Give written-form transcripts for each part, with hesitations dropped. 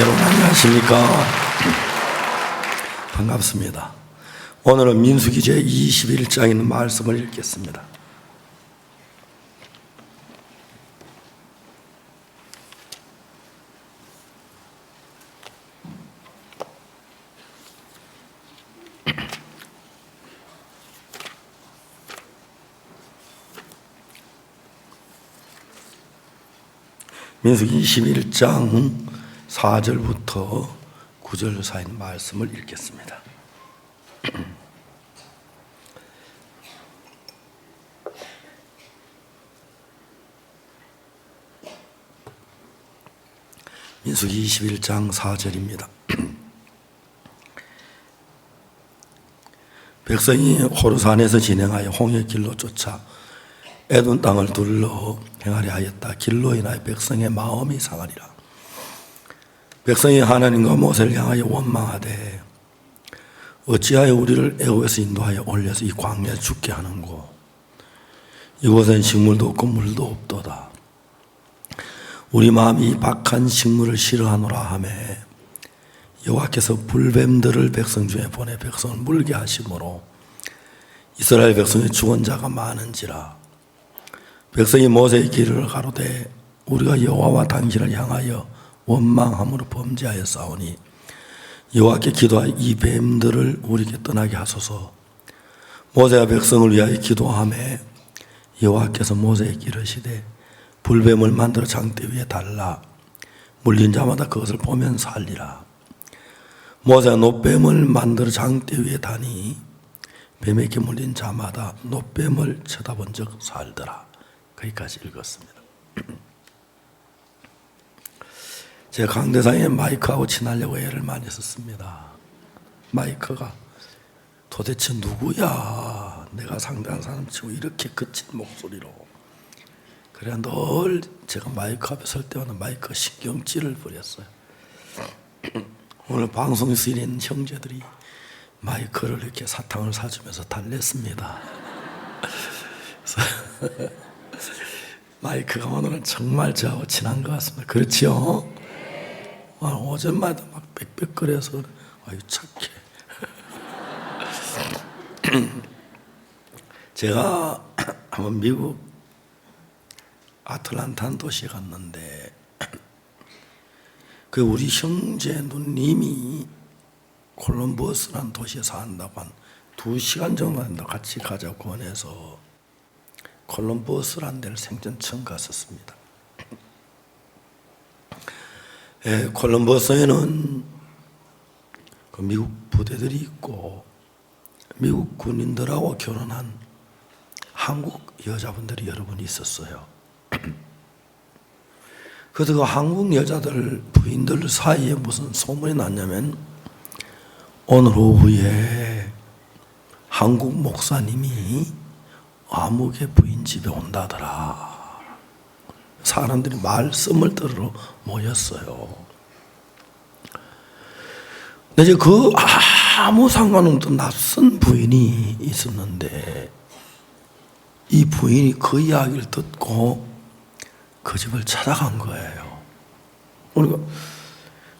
여러분 안녕하십니까? 반갑습니다. 오늘은 민수기 제21장에 있는 말씀을 읽겠습니다. 민수기 21장 4절부터 9절 사이 말씀을 읽겠습니다. 민수기 21장 4절입니다. 백성이 호르산에서 진행하여 홍해 길로 쫓아 에돔 땅을 둘러 행하려 하였다. 길로 인하여 백성의 마음이 상하리라. 백성이 하나님과 모세를 향하여 원망하되 어찌하여 우리를 애굽에서 인도하여 올려서 이 광야에 죽게 하는고 이곳엔 식물도 없고 물도 없도다. 우리 마음이 박한 식물을 싫어하노라 하며 여호와께서 불뱀들을 백성 중에 보내 백성을 물게 하심으로 이스라엘 백성의 죽은 자가 많은지라. 백성이 모세의 길을 가로되 우리가 여호와와 당신을 향하여 원망함으로 범죄하여 싸우니 여호와께 기도하여 이 뱀들을 우리에게 떠나게 하소서. 모세가 백성을 위하여 기도하며 여호와께서 모세에게 이르시되 불뱀을 만들어 장대 위에 달라 물린 자마다 그것을 보면 살리라. 모세가 놋뱀을 만들어 장대 위에 다니 뱀에게 물린 자마다 놋뱀을 쳐다본 적 살더라. 거기까지 읽었습니다. 제가 강대상에 마이크하고 친하려고 애를 많이 썼습니다. 마이크가 도대체 누구야? 내가 상대하는 사람 치고 이렇게 거친 목소리로. 그래야 늘 제가 마이크 앞에 설 때마다 마이크가 신경질을 부렸어요. 오늘 방송에서 있는 형제들이 마이크를 이렇게 사탕을 사주면서 달랬습니다. 마이크가 오늘은 정말 저하고 친한 것 같습니다. 그렇지요? 오전마다 막 빽빽거려서 아유 착해. 제가 한번 미국 아틀란타 도시에 갔는데 그 우리 형제 누님이 콜럼버스라는 도시에 산다고 한 2시간 정도 된다 같이 가자고 권해서 콜럼버스라는 데를 생전 처음 갔었습니다. 콜럼버스에는 그 미국 부대들이 있고 미국 군인들하고 결혼한 한국 여자분들이 여러 분 있었어요. 그래서 그 한국 여자들 부인들 사이에 무슨 소문이 났냐면 오늘 오후에 한국 목사님이 아무개 부인 집에 온다더라. 사람들이 말씀을 들으러 모였어요. 근데 이제 그 아무 상관없던 낯선 부인이 있었는데 이 부인이 그 이야기를 듣고 그 집을 찾아간 거예요. 그러니까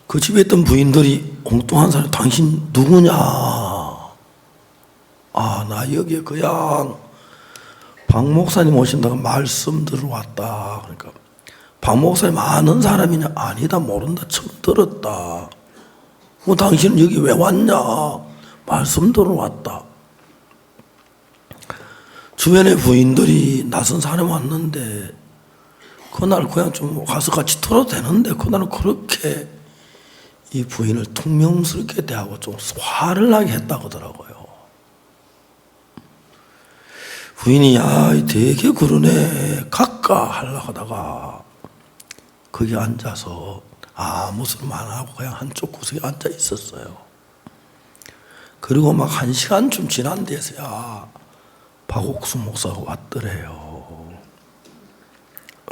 그 집에 있던 부인들이 엉뚱한 사람, 당신 누구냐? 나 여기에 그냥 박 목사님 오신다고 말씀 들으러 왔다. 그러니까 박 목사님 아는 사람이냐? 아니다, 모른다, 처음 들었다. 당신은 여기 왜 왔냐? 말씀 들으러 왔다. 주변의 부인들이 낯선 사람이 왔는데 그날 그냥 좀 가서 같이 들어도 되는데 그날은 그렇게 이 부인을 퉁명스럽게 대하고 좀 화를 나게 했다고 하더라고요. 부인이 되게 그러네 갈까 하려고 하다가 거기 앉아서 아무 소리 안 하고 그냥 한쪽 구석에 앉아 있었어요. 그리고 막 1시간쯤 지난 데서야 박옥수 목사가 왔더래요.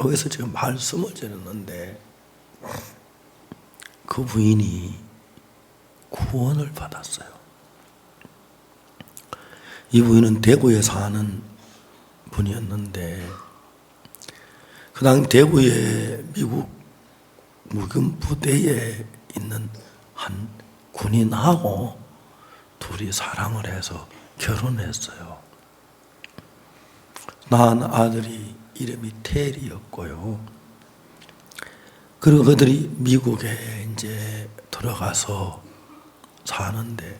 여기서 제가 말씀을 드렸는데 그 부인이 구원을 받았어요. 이 부인은 대구에 사는 분이었는데 그 당시 대구에 미국 무군 부대에 있는 한 군인하고 둘이 사랑을 해서 결혼했어요. 낳은 아들이 이름이 테리였고요. 그리고 그들이 미국에 이제 들어가서 사는데,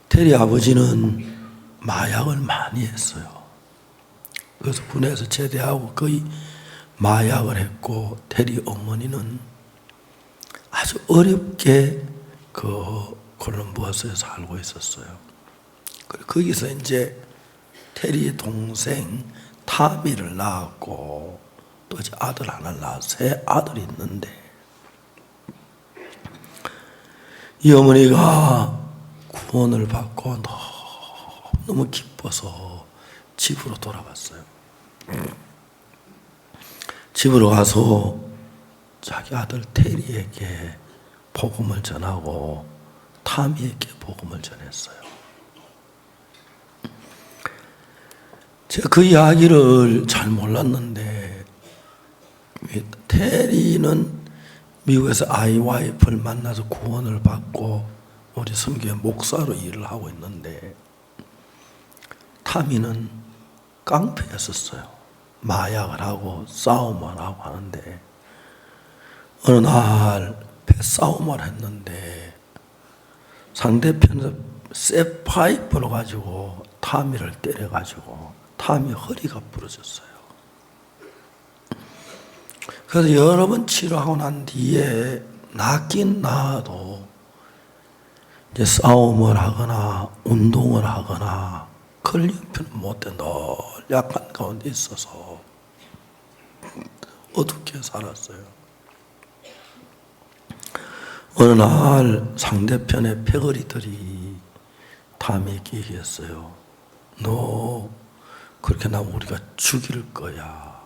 테리 아버지는 마약을 많이 했어요. 그래서 군에서 제대하고 거의 마약을 했고, 테리 어머니는 아주 어렵게 그 콜럼버스에 살고 있었어요. 거기서 이제 테리의 동생 타미를 낳았고, 또 이제 아들 하나를 낳아서 세 아들이 있는데, 이 어머니가 구원을 받고 너무 기뻐서 집으로 돌아갔어요. 집으로 가서 자기 아들 테리에게 복음을 전하고 타미에게 복음을 전했어요. 제가 그 이야기를 잘 몰랐는데, 테리는 미국에서 아이와이프를 만나서 구원을 받고 우리 선교회 목사로 일을 하고 있는데, 타미는 깡패였었어요. 마약을 하고 싸움을 하고 하는데, 어느 날 패싸움을 했는데 상대편에서 쇠 파이프를 가지고 타미를 때려가지고 타미 허리가 부러졌어요. 그래서 여러 번 치료하고 난 뒤에 낫긴 나아도 이제 싸움을 하거나 운동을 하거나 그럴 형편은 못돼 늘 약한 가운데 있어서 어둡게 살았어요. 어느 날 상대편의 패거리들이 타미에게 얘기했어요. 너 그렇게 나면 우리가 죽일 거야.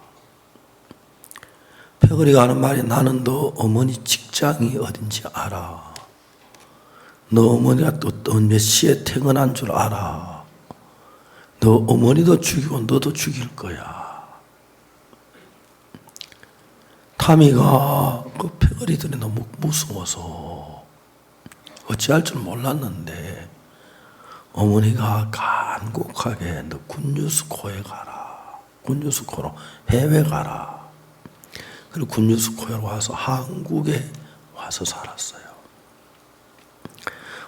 패거리가 하는 말이, 나는 너 어머니 직장이 어딘지 알아. 너 어머니가 또 몇 시에 퇴근한 줄 알아. 너 어머니도 죽이고 너도 죽일 거야. 타미가 그 패거리들이 너무 무서워서 어찌할 줄 몰랐는데, 어머니가 간곡하게 너 군유스코에 가라. 군유스코로 해외 가라. 그리고 군유스코에 와서 한국에 와서 살았어요.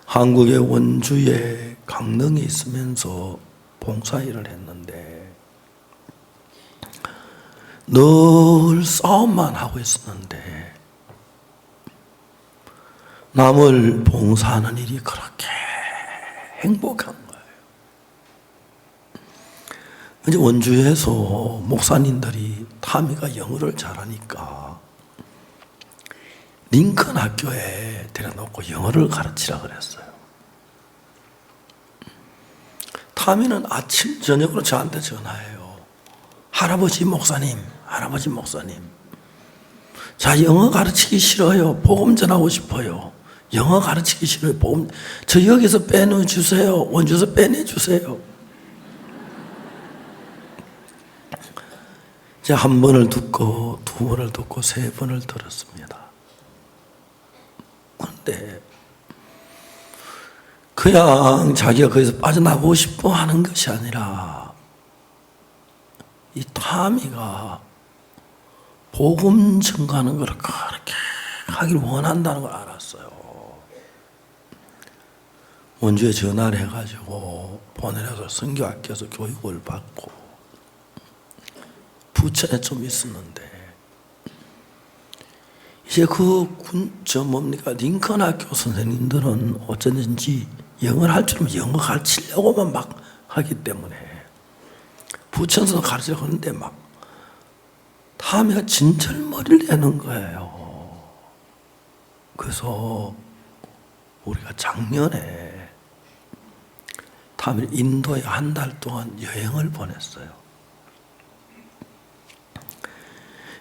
한국의 원주에 강릉에 있으면서 봉사일을 했는데 늘 싸움만 하고 있었는데, 남을 봉사하는 일이 그렇게 행복한 거예요. 이제 원주에서 목사님들이 타미가 영어를 잘하니까 링컨 학교에 데려놓고 영어를 가르치라 그랬어요. 타미는 아침 저녁으로 저한테 전화해요. 할아버지 목사님, 할아버지 목사님, 자, 영어 가르치기 싫어요. 복음 전하고 싶어요. 영어 가르치기 싫어요. 복음, 저 여기서 빼내주세요. 원주에서 빼내주세요. 이제 한 번을 듣고 두 번을 듣고 세 번을 들었습니다. 그런데 그냥 자기가 거기서 빠져나가고 싶어 하는 것이 아니라, 이 타미가 복음 전가하는 걸 그렇게 하길 원한다는 걸 알았어요. 원주에 전화를 해가지고 보내려서 선교학교에서 교육을 받고, 부천에 좀 있었는데, 이제 링컨 학교 선생님들은 어쩌든지 영어를 할 줄 알면 영어 가르치려고만 막 하기 때문에 부천에서 가르치려고 하는데 막 타미가 진절머리를 내는 거예요. 그래서 우리가 작년에 타미를 인도에 한 달 동안 여행을 보냈어요.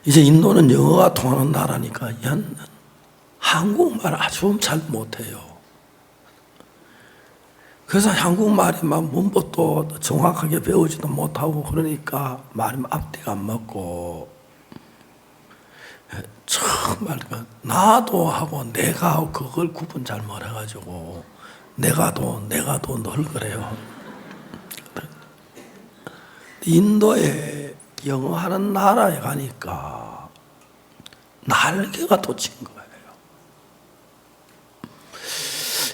이제 인도는 영어가 통하는 나라니까 얘는 한국말 아주 잘 못해요. 그래서 한국말이 막 문법도 정확하게 배우지도 못하고 그러니까 말이 앞뒤가 안 맞고 말까 나도 하고 내가 하고 그걸 구분 잘 못해가지고 내가도 늘 그래요. 인도에 영어하는 나라에 가니까 날개가 돋친 거예요.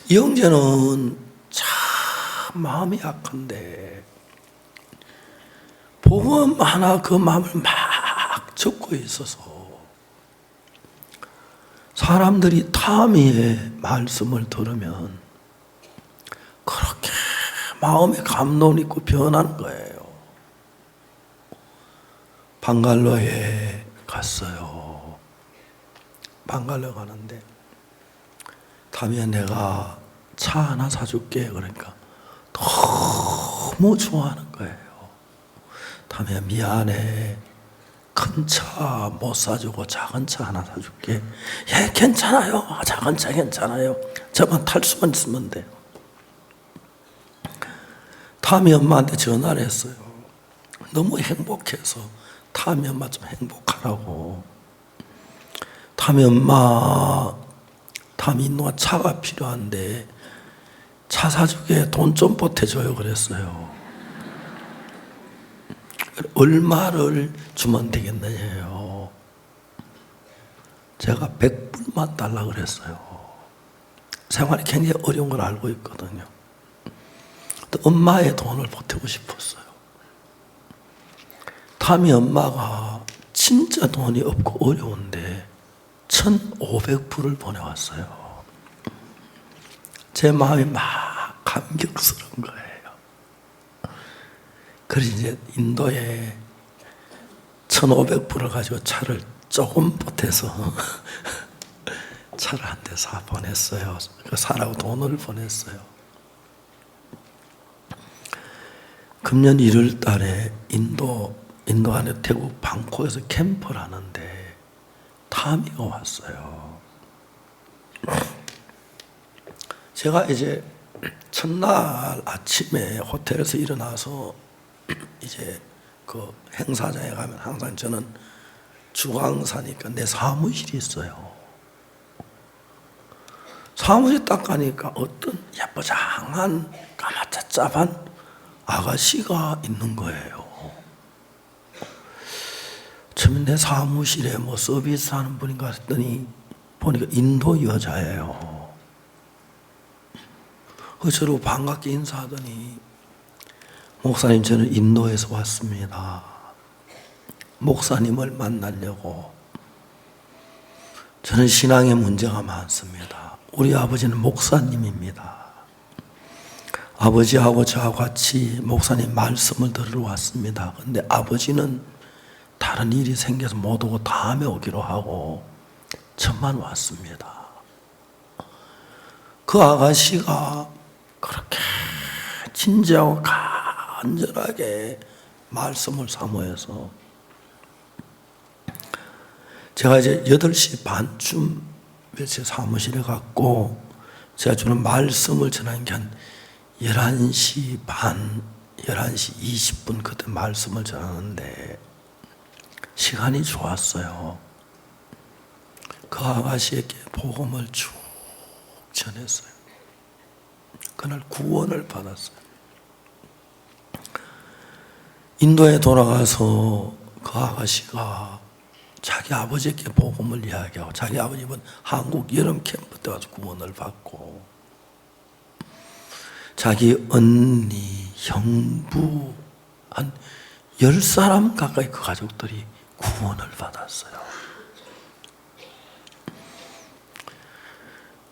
이 형제는 참 마음이 약한데 복음 하나 그 마음을 막 접고 있어서 사람들이 타미의 말씀을 들으면 그렇게 마음에 감동 있고 변하는 거예요. 방갈로에 갔어요. 방갈로 가는데 타미야 내가 차 하나 사줄게. 그러니까 너무 좋아하는 거예요. 타미야 미안해. 큰 차 못 사주고 작은 차 하나 사줄게. 예, 괜찮아요. 작은 차 괜찮아요. 저만 탈 수만 있으면 돼요. 타미 엄마한테 전화를 했어요. 너무 행복해서 타미 엄마 좀 행복하라고. 타미 엄마, 타미 누나 차가 필요한데 차 사주게 돈 좀 보태줘요 그랬어요. 얼마를 주면 되겠느냐요. 제가 100불만 달라 그랬어요. 생활이 굉장히 어려운 걸 알고 있거든요. 또 엄마의 돈을 보태고 싶었어요. 타미 엄마가 진짜 돈이 없고 어려운데 1,500불을 보내왔어요. 제 마음이 막 감격스러운 거예요. 그래서 이제 인도에 1,500불을 가지고 차를 조금 보태서 차를 한 대 사 보냈어요. 그 사라고 돈을 보냈어요. 금년 1월 달에 인도 안에 태국 방콕에서 캠프를 하는데 타미가 왔어요. 제가 이제 첫날 아침에 호텔에서 일어나서 이제 그 행사장에 가면 항상 저는 주강사니까 내 사무실이 있어요. 사무실 딱 가니까 어떤 예쁘장한 까맣잡잡한 아가씨가 있는 거예요. 처음에 내 사무실에 뭐 서비스하는 분인가 했더니 보니까 인도 여자예요. 그래서 저를 반갑게 인사하더니 목사님 저는 인도에서 왔습니다. 목사님을 만나려고. 저는 신앙에 문제가 많습니다. 우리 아버지는 목사님입니다. 아버지하고 저하고 같이 목사님 말씀을 들으러 왔습니다. 그런데 아버지는 다른 일이 생겨서 못 오고 다음에 오기로 하고 저만 왔습니다. 그 아가씨가 그렇게 진지하고 간절하게 말씀을 사모해서 제가 이제 8시 반쯤 제 사무실에 갔고 제가 주는 말씀을 전하는 게 한 11시 반, 11시 20분 그때 말씀을 전하는데 시간이 좋았어요. 그 아가씨에게 복음을 쭉 전했어요. 그날 구원을 받았어요. 인도에 돌아가서 그 아가씨가 자기 아버지에게 복음을 이야기하고 자기 아버님은 한국 여름 캠프 때 와서 구원을 받고 자기 언니, 형부 한 10사람 가까이 그 가족들이 구원을 받았어요.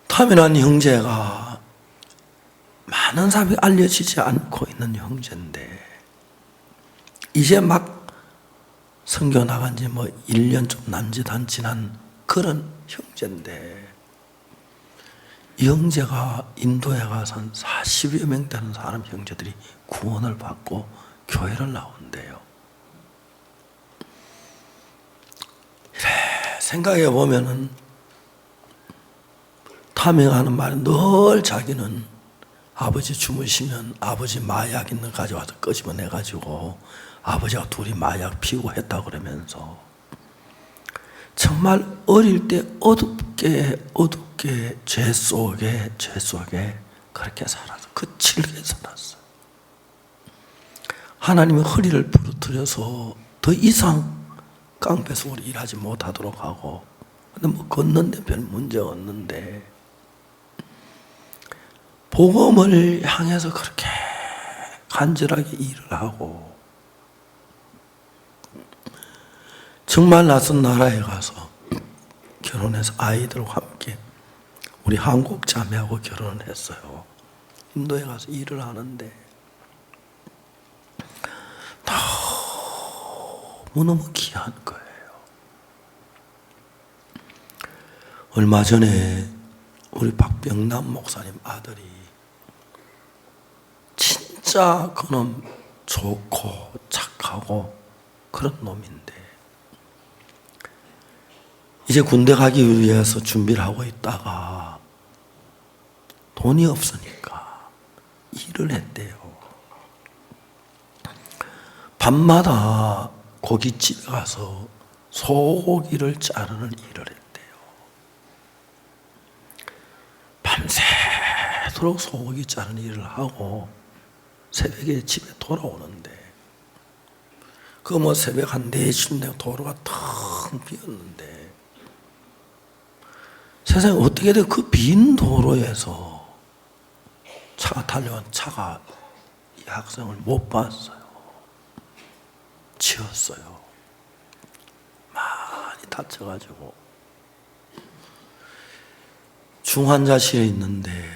타미란 형제가 많은 사람이 알려지지 않고 있는 형제인데 이제 막 선교 나간 지 뭐 1년 좀 남짓 안 지난 그런 형제인데 이 형제가 인도에 가서 한 40여 명 되는 사람 형제들이 구원을 받고 교회를 나온대요. 이래 생각해 보면은 타미가 하는 말은 늘 자기는 아버지 주무시면 아버지 마약 있는 거 가져와서 끄집어내가지고 아버지와 둘이 마약 피우고 했다고 그러면서 정말 어릴 때 어둡게 죄 속에 그렇게 살아서 거칠게 살았어요. 하나님의 허리를 부러뜨려서 더 이상 깡패속으로 일하지 못하도록 하고, 근데 뭐 걷는데 별 문제 없는데, 복음을 향해서 그렇게 간절하게 일을 하고, 정말 낯선 나라에 가서 결혼해서 아이들과 함께 우리 한국 자매하고 결혼을 했어요. 인도에 가서 일을 하는데 너무너무 귀한 거예요. 얼마 전에 우리 박병남 목사님 아들이, 진짜 그놈 좋고 착하고 그런 놈인데, 이제 군대 가기 위해서 준비를 하고 있다가 돈이 없으니까 일을 했대요. 밤마다 고깃집에 가서 소고기를 자르는 일을 했대요. 밤새도록 소고기 자르는 일을 하고 새벽에 집에 돌아오는데, 그 뭐 새벽 한 4시쯤 되고 도로가 텅 비었는데, 세상에 어떻게 돼 그 빈 도로에서 차가 달려온 차가 이 학생을 못 봤어요. 치웠어요. 많이 다쳐가지고 중환자실에 있는데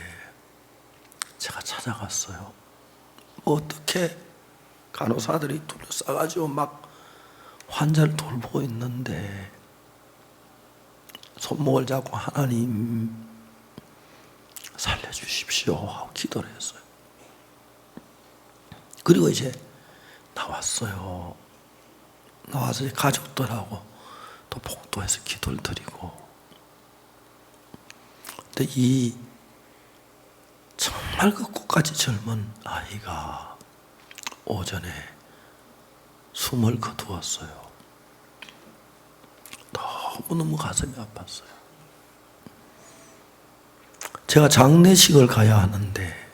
제가 찾아갔어요. 뭐 어떻게 간호사들이 둘러싸가지고 막 환자를 돌보고 있는데, 손목을 잡고 하나님 살려주십시오 하고 기도를 했어요. 그리고 이제 나왔어요. 나와서 가족들하고 또 복도에서 기도를 드리고, 근데 이 정말 그 꽃같이 젊은 아이가 오전에 숨을 거두었어요. 너무너무 가슴이 아팠어요. 제가 장례식을 가야 하는데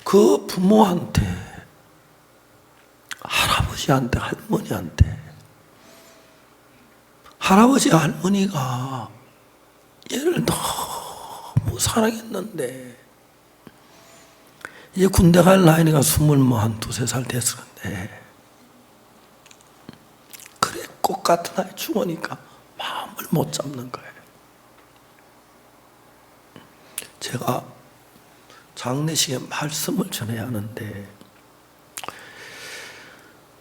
그 부모한테, 할아버지한테, 할머니한테, 할아버지 할머니가 얘를 너무 사랑했는데, 이제 군대 갈 나이가 22살 됐었는데, 그래 꽃 같은 아이 죽으니까 마음을 못 잡는 거예요. 제가 장례식에 말씀을 전해야 하는데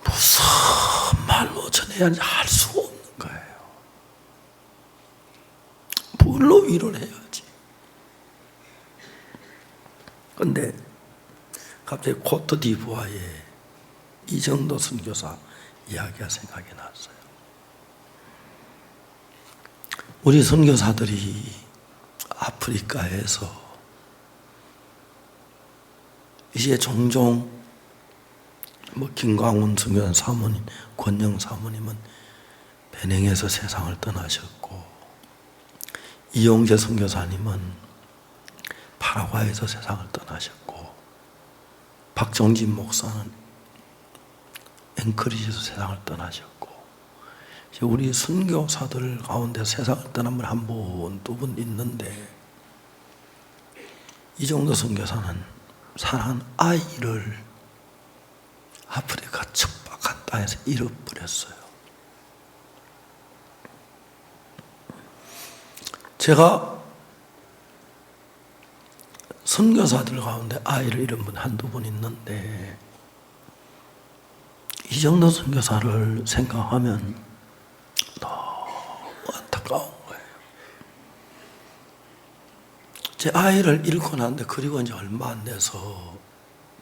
무슨 말로 전해야 하는지 알 수가 없는 거예요. 뭘로 위로를 해야지. 그런데 갑자기 코트디부아르의 이정도 선교사 이야기가 생각이 났어요. 우리 선교사들이 아프리카에서 이제 종종 뭐 김광훈 선교사 사모님, 권영 사모님은 베냉에서 세상을 떠나셨고, 이용재 선교사님은 파라과이에서 세상을 떠나셨고, 박정진 목사는 앵커리지에서 세상을 떠나셨고, 이제 우리 선교사들 가운데 세상을 떠난 분 한 분, 두 분 있는데, 이 정도 선교사는 사랑하는 아이를 아프리카 척박한 땅에서 잃어버렸어요. 제가 선교사들 가운데 아이를 잃은 분 한두 분 있는데, 이 정도 선교사를 생각하면 너무 안타까운 거예요. 제 아이를 잃고 났는데, 그리고 이제 얼마 안 돼서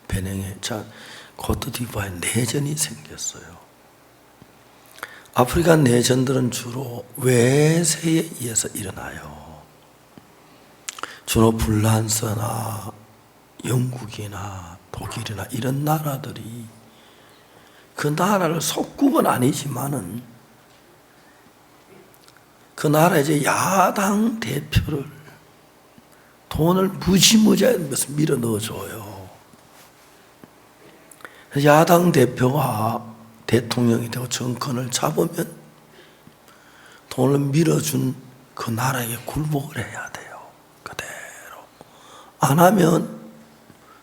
베냉에 코트디부아르에 내전이 생겼어요. 아프리카 내전들은 주로 외세에 의해서 일어나요. 주로 불란서나 영국이나 독일이나 이런 나라들이 그 나라를 속국은 아니지만은 그 나라의 이제 야당 대표를 돈을 무지무지하게 밀어 넣어줘요. 야당 대표가 대통령이 되고 정권을 잡으면 돈을 밀어준 그 나라에 굴복을 해야 돼요. 그대로. 안 하면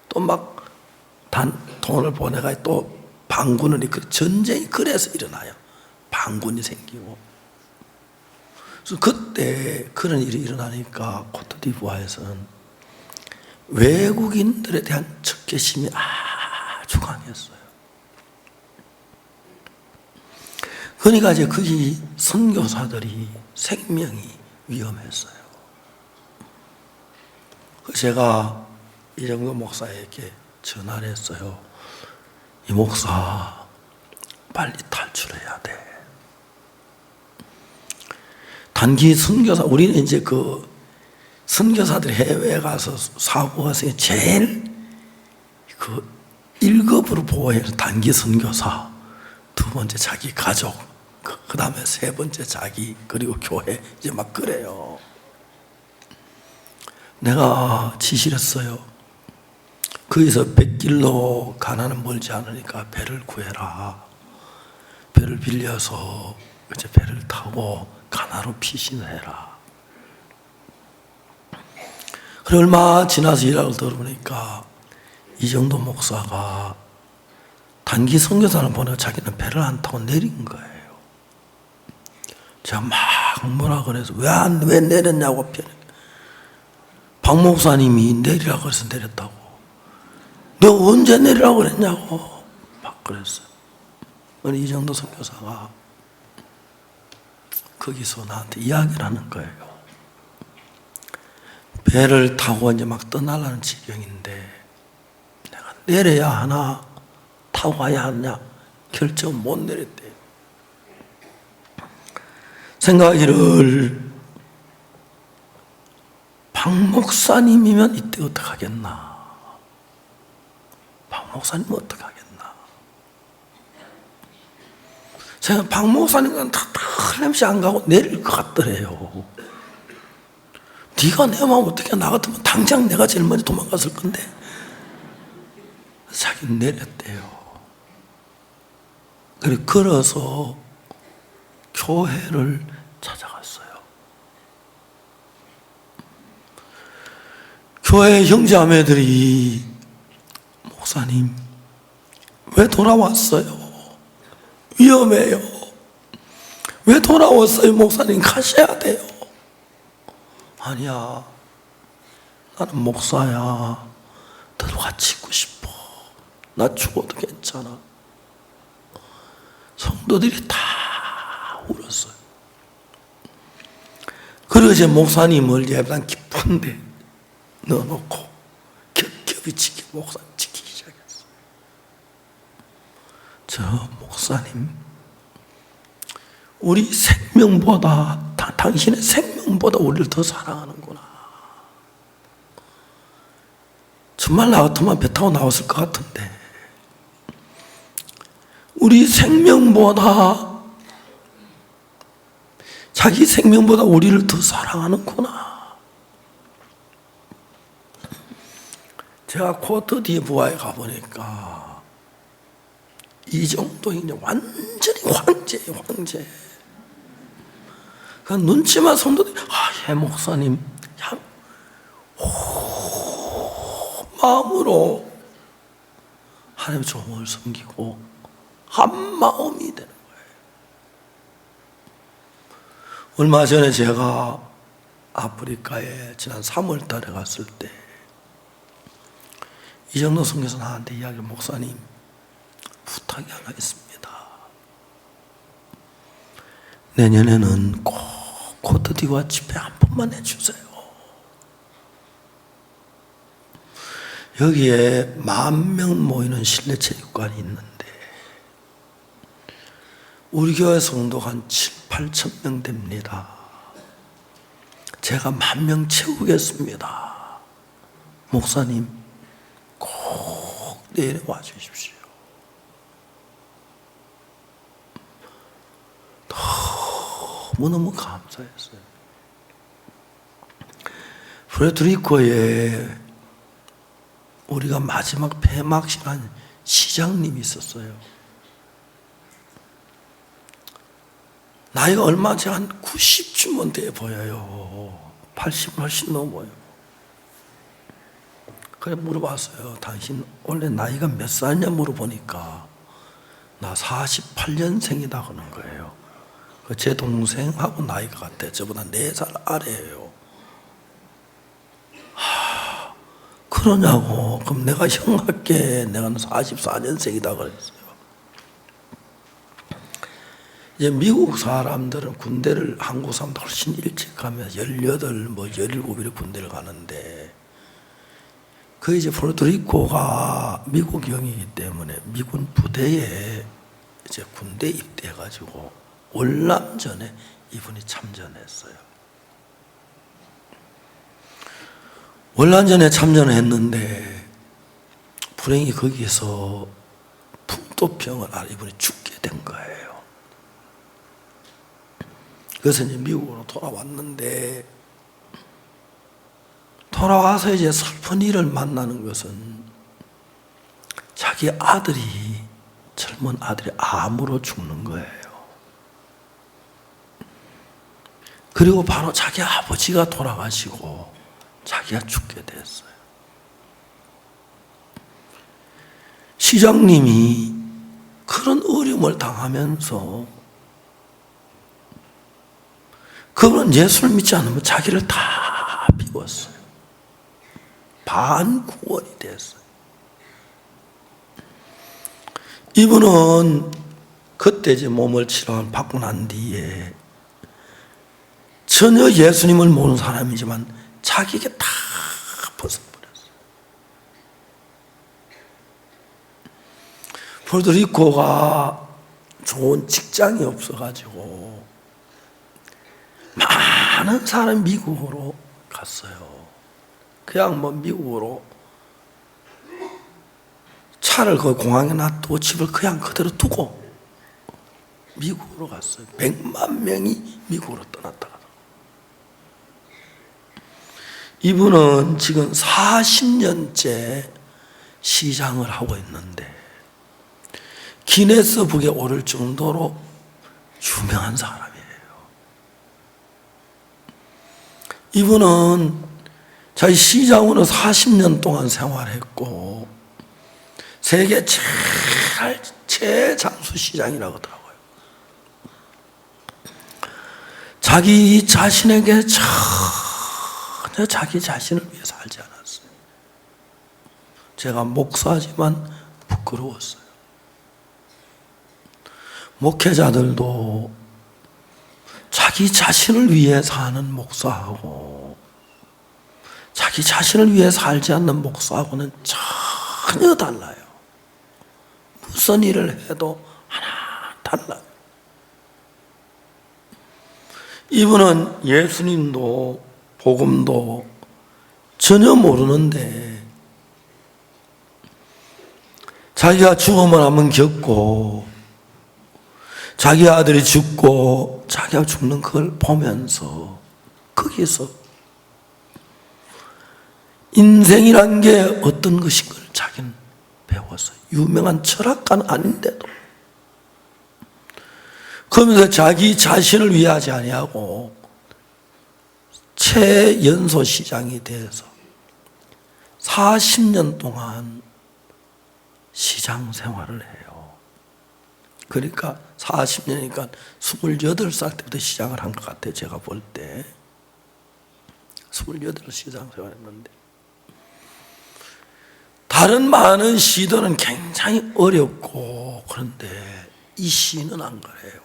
또 막 돈을 보내가 또 반군을 전쟁이 그래서 일어나요. 반군이 생기고. 그래서 그때 그런 일이 일어나니까 코트디부아에서는 외국인들에 대한 적개심이 아주 강했어요. 그러니까 이제 거기 선교사들이 생명이 위험했어요. 제가 이정도 목사에게 전화를 했어요. 이 목사 빨리 탈출해야 돼. 단기 선교사, 우리는 이제 그 선교사들이 해외에 가서 사고가 생겨 제일 그 1급으로 보호해서 단기 선교사, 두 번째 자기 가족, 그 다음에 세 번째 자기, 그리고 교회, 이제 막 그래요. 내가 지시를 했어요. 거기서 100길로 가나는 멀지 않으니까 배를 구해라. 배를 빌려서 이제 배를 타고 가나로 피신을 해라. 그래 얼마 지나서 일하고 들어보니까 이정도 목사가 단기 선교사를 보내고 자기는 배를 안 타고 내린 거예요. 제가 막 뭐라 그래서 왜 내렸냐고. 박 목사님이 내리라고 해서 내렸다고. 내가 언제 내리라고 그랬냐고 막 그랬어요. 이정도 선교사가 거기서 나한테 이야기를 하는 거예요. 배를 타고 이제 막 떠나려는 지경인데 내가 내려야 하나 타고 가야 하냐 결정 못 내렸대요. 생각하기를 박 목사님이면 이때 어떡하겠나. 박 목사님은 어떡하겠나. 제가 박 목사님은 다 틀림없이 안 가고 내릴 것 같더래요. 네가 내 마음 어떻게 나 같으면 당장 내가 제일 먼저 도망갔을 건데. 자기는 내렸대요. 그래 걸어서 교회를 찾아갔어요. 교회 형제자매들이 목사님 왜 돌아왔어요? 위험해요. 왜 돌아왔어요? 목사님 가셔야 돼요. 아니야, 나는 목사야. 너도 같이 있고 싶어. 나 죽어도 괜찮아. 성도들이 다 울었어요. 그리고 이제 목사님을 예배당 깊은데 넣어놓고 겹겹이 목사님 지키기 시작했어요. 저 목사님, 우리 생명보다 당신의 생명보다 우리를 더 사랑하는구나. 정말 나 같으면 배 타고 나왔을 것 같은데 우리 생명보다 자기 생명보다 우리를 더 사랑하는구나. 제가 코트디부아에 가보니까 이 정도 이제 완전히 황제예요, 황제. 그 눈치만 성도들이 예 목사님 마음으로 하나님의 종을 섬기고 한 마음이 되는 거예요. 얼마 전에 제가 아프리카에 지난 3월 달에 갔을 때 이정도 선교사 나한테 이야기, 목사님 부탁이 하나 있습니다. 내년에는 꼭 코트디부아 집회 한 번만 해주세요. 여기에 10,000명 모이는 실내 체육관이 있는데 우리 교회 성도가 한 7,000~8,000 명 됩니다. 제가 10,000명 채우겠습니다. 목사님 꼭 내일 와주십시오. 너무너무 감사했어요. 푸에르토리코에 우리가 마지막 폐막식한 시장님이 있었어요. 나이가 얼마 제가 한 90쯤은 돼 보여요. 80 훨씬 넘어요. 그래 물어봤어요. 당신 원래 나이가 몇 살이냐 물어보니까 나 48년생이다 그러는 거예요. 제 동생하고 나이가 같아요. 저보다 4살 아래예요. 그러냐고. 그럼 내가 형할게. 내가 44년생이다 그랬어요. 이제 미국 사람들은 군대를 한국 사람들 훨씬 일찍 가면 18, 17일 군대를 가는데 그 이제 푸에르토리코가 미국령이기 때문에 미군 부대에 이제 군대 입대해가지고 월남전에 이분이 참전했어요. 월남전에 참전을 했는데 불행히 거기에서 풍토병을 앓아 이분이 죽게 된 거예요. 그래서 이제 미국으로 돌아왔는데 돌아와서 이제 슬픈 일을 만나는 것은 자기 아들이 젊은 아들이 암으로 죽는 거예요. 그리고 바로 자기 아버지가 돌아가시고 자기가 죽게 됐어요. 시장님이 그런 어려움을 당하면서 그분은 예수를 믿지 않으면 자기를 다 비웠어요. 반구원이 됐어요. 이분은 그때 이제 몸을 치료를 받고 난 뒤에 전혀 예수님을 모르는 사람이지만 자기에게 다 벗어버렸어요. 푸에르토리코가 좋은 직장이 없어가지고 많은 사람이 미국으로 갔어요. 그냥 미국으로 차를 그 공항에 놔두고 집을 그냥 그대로 두고 미국으로 갔어요. 100만 명이 미국으로 떠났다가. 이분은 지금 40년째 시장을 하고 있는데 기네스북에 오를 정도로 유명한 사람이에요. 이분은 자기 시장으로 40년 동안 생활했고 세계 최장수 시장이라고 하더라고요. 자기 자신에게 전혀 자기 자신을 위해 살지 않았어요. 제가 목사지만 부끄러웠어요. 목회자들도 자기 자신을 위해 사는 목사하고 자기 자신을 위해 살지 않는 목사하고는 전혀 달라요. 무슨 일을 해도 하나 달라요. 이분은 예수님도 복음도 전혀 모르는데 자기가 죽음을 한번 겪고 자기 아들이 죽고 자기가 죽는 걸 보면서 거기서 인생이란 게 어떤 것인 걸 자기는 배웠어요. 유명한 철학가는 아닌데도. 그러면서 자기 자신을 위하지 아니하고 최연소 시장이 돼서 40년 동안 시장 생활을 해요. 그러니까 40년이니까 28살 때부터 시작을 한 것 같아요. 제가 볼 때 28 시장 생활했는데 다른 많은 시도는 굉장히 어렵고 그런데 이 시는 안 그래요.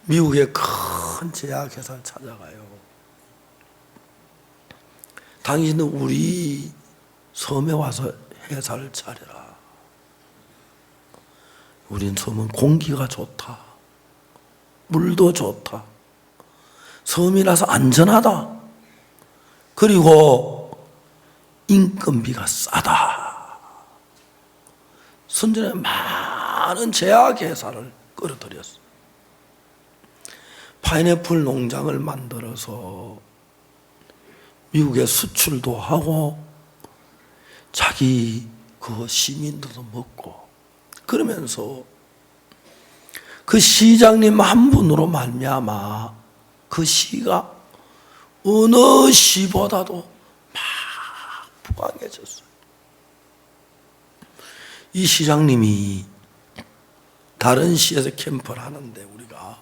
미국의 큰 제약회사를 찾아가요. 당신은 우리 섬에 와서 회사를 차려라. 우린 섬은 공기가 좋다. 물도 좋다. 섬이라서 안전하다. 그리고 인건비가 싸다. 선전에 많은 제약회사를 끌어들였어요. 파인애플 농장을 만들어서 미국에 수출도 하고 자기 그 시민들도 먹고 그러면서 그 시장님 한 분으로 말미암아 그 시가 어느 시보다도 막 부강해졌어요. 이 시장님이 다른 시에서 캠프를 하는데 우리가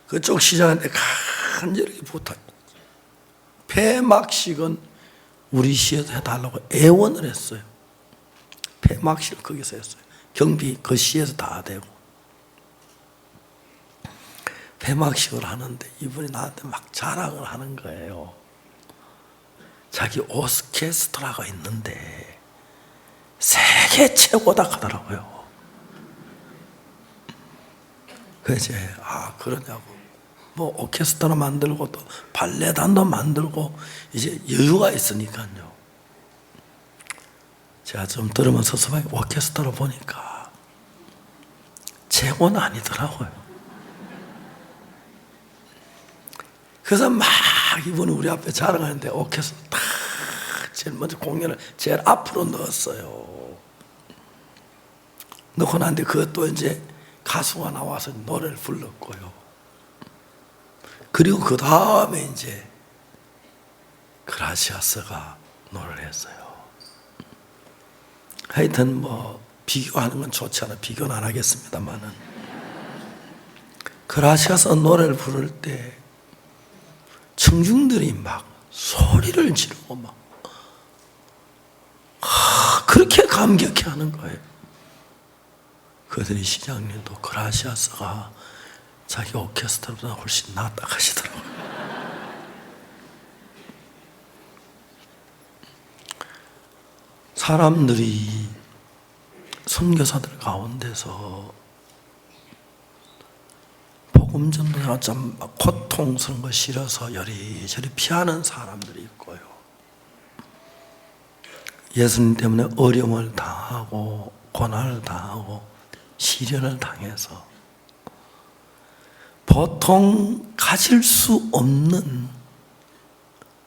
그쪽 시장한테 간절히 부탁했어요. 폐막식은 우리 시에서 해달라고 애원을 했어요. 폐막식을 거기서 했어요. 경비 그 시에서 다 되고 폐막식을 하는데 이분이 나한테 막 자랑을 하는 거예요. 자기 오스케스트라가 있는데 세계 최고다 하더라고요. 그래서 그러냐고 뭐 오케스트라 만들고 또 발레단도 만들고 이제 여유가 있으니까요. 제가 좀 들으면서 서서히 오케스트라 보니까 최고는 아니더라고요. 그래서 막 이분이 우리 앞에 자랑하는데 오케스트라 딱 제일 먼저 공연을 제일 앞으로 넣었어요. 넣고 나는데 그것도 이제 가수가 나와서 노래를 불렀고요. 그리고 그 다음에 이제 그라시아스가 노래를 했어요. 하여튼 뭐 비교하는 건 좋지 않아. 비교는 안 하겠습니다만은 그라시아스 노래를 부를 때 청중들이 막 소리를 지르고 막 그렇게 감격해 하는 거예요. 그들이 시장님도 그라시아스가 자기 오케스트라보다 훨씬 낫다 하시더라고요. 사람들이 선교사들 가운데서 복음 전도가 좀 고통스러운 거 싫어서 여리저리 피하는 사람들이 있고요. 예수님 때문에 어려움을 당하고 고난을 당하고 시련을 당해서 보통 가질 수 없는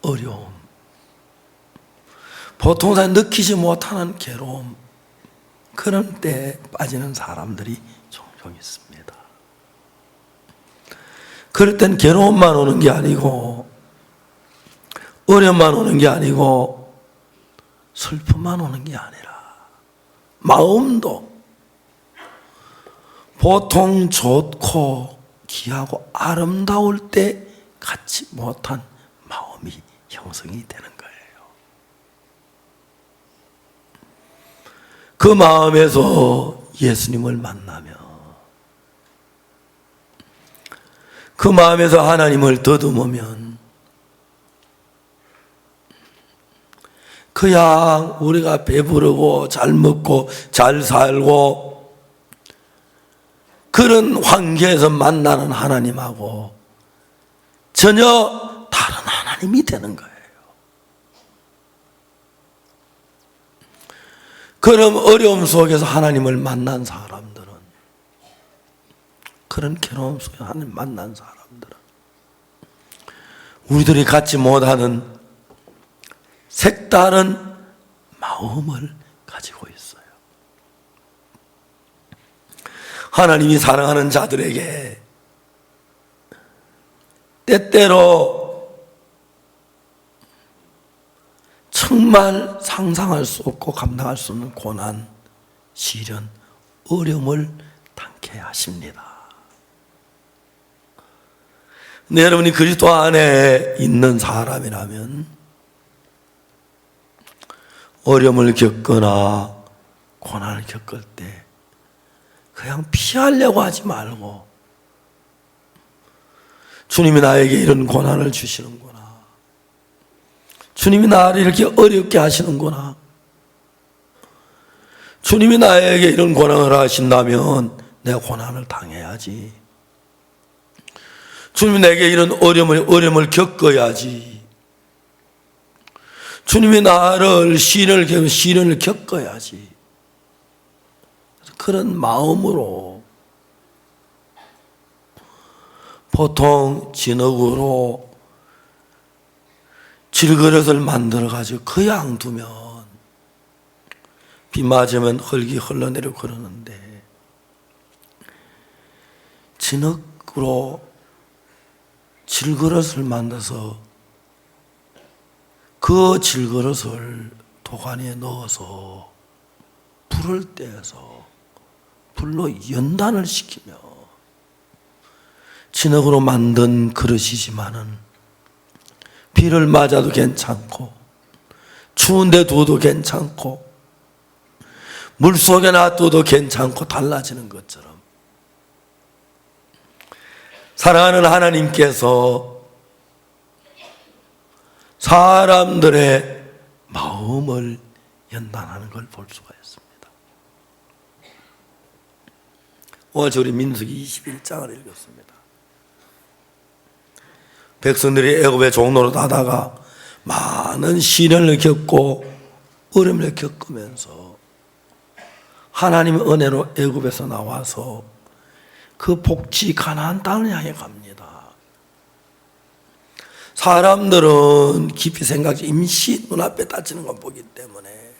어려움, 보통 잘 느끼지 못하는 괴로움, 그런 때에 빠지는 사람들이 종종 있습니다. 그럴 땐 괴로움만 오는 게 아니고 어려움만 오는 게 아니고 슬픔만 오는 게 아니라 마음도 보통 좋고 귀하고 아름다울 때 갖지 못한 마음이 형성이 되는 거예요. 그 마음에서 예수님을 만나며 그 마음에서 하나님을 더듬으면 그냥 우리가 배부르고 잘 먹고 잘 살고 그런 환경에서 만나는 하나님하고 전혀 다른 하나님이 되는 거예요. 그런 어려움 속에서 하나님을 만난 사람들은, 그런 괴로움 속에서 하나님 만난 사람들은 우리들이 갖지 못하는 색다른 마음을 가지고 있어요. 하나님이 사랑하는 자들에게 때때로 정말 상상할 수 없고 감당할 수 없는 고난, 시련, 어려움을 당케 하십니다. 근데 여러분이 그리스도 안에 있는 사람이라면 어려움을 겪거나 고난을 겪을 때 그냥 피하려고 하지 말고 주님이 나에게 이런 고난을 주시는구나, 주님이 나를 이렇게 어렵게 하시는구나, 주님이 나에게 이런 고난을 하신다면 내가 고난을 당해야지, 주님이 내게 이런 어려움을 겪어야지, 주님이 나를 시련을 겪어야지, 그런 마음으로 보통 진흙으로 질그릇을 만들어 가지고 그 양 두면 비 맞으면 흙이 흘러내려 그러는데, 진흙으로 질그릇을 만들어서 그 질그릇을 도가니에 넣어서 불을 떼서 불로 연단을 시키며, 진흙으로 만든 그릇이지만은 비를 맞아도 괜찮고 추운데 두어도 괜찮고 물속에 놔둬도 괜찮고 달라지는 것처럼, 사랑하는 하나님께서 사람들의 마음을 연단하는 걸 볼 수가 있습니다. 오늘 우리 민수기 21장을 읽었습니다. 백성들이 애굽의 종로로 가다가 많은 시련을 겪고 어려움을 겪으면서 하나님의 은혜로 애굽에서 나와서 그 복지 가나안 땅을 향해 갑니다. 사람들은 깊이 생각해 임시 눈앞에 닫히는 것 보기 때문에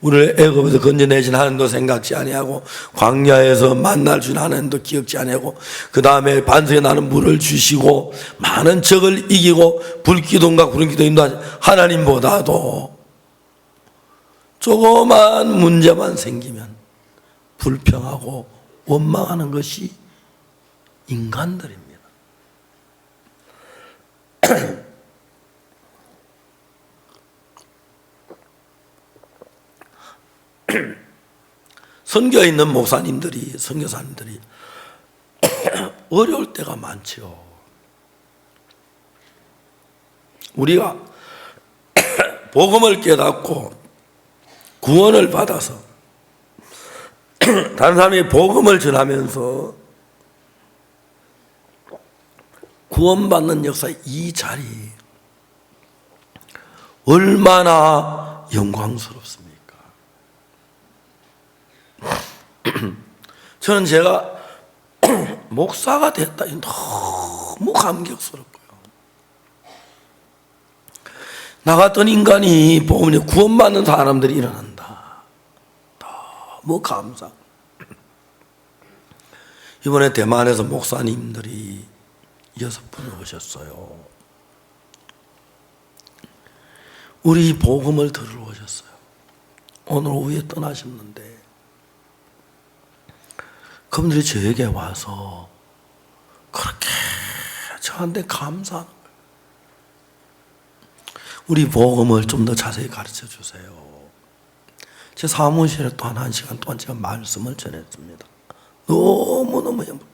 우리를 애굽에서 건져내신 하나님도 생각지 아니하고, 광야에서 만나를 주신 하나님도 기억지 아니하고, 그 다음에 반석에 나는 물을 주시고 많은 적을 이기고 불기둥과 구름기둥 인도하신 하나님보다도 조그만 문제만 생기면 불평하고 원망하는 것이 인간들입니다. 선교에 있는 목사님들이, 선교사님들이 어려울 때가 많죠. 우리가 복음을 깨닫고 구원을 받아서 다른 사람이 복음을 전하면서 구원받는 역사의 이 자리, 얼마나 영광스럽습니까? 저는 제가 목사가 됐다니 너무 감격스럽고요. 나 같은 인간이 복음에 구원받는 사람들이 일어난다. 너무 감사. 이번에 대만에서 목사님들이 6분 오셨어요. 우리 복음을 들으러 오셨어요. 오늘 오후에 떠나셨는데 그분들이 저에게 와서 그렇게 저한테 감사하는 거예요. 우리 복음을 좀 더 자세히 가르쳐 주세요. 제 사무실에 또 한 1시간 동안 제가 말씀을 전했습니다. 너무너무 행복.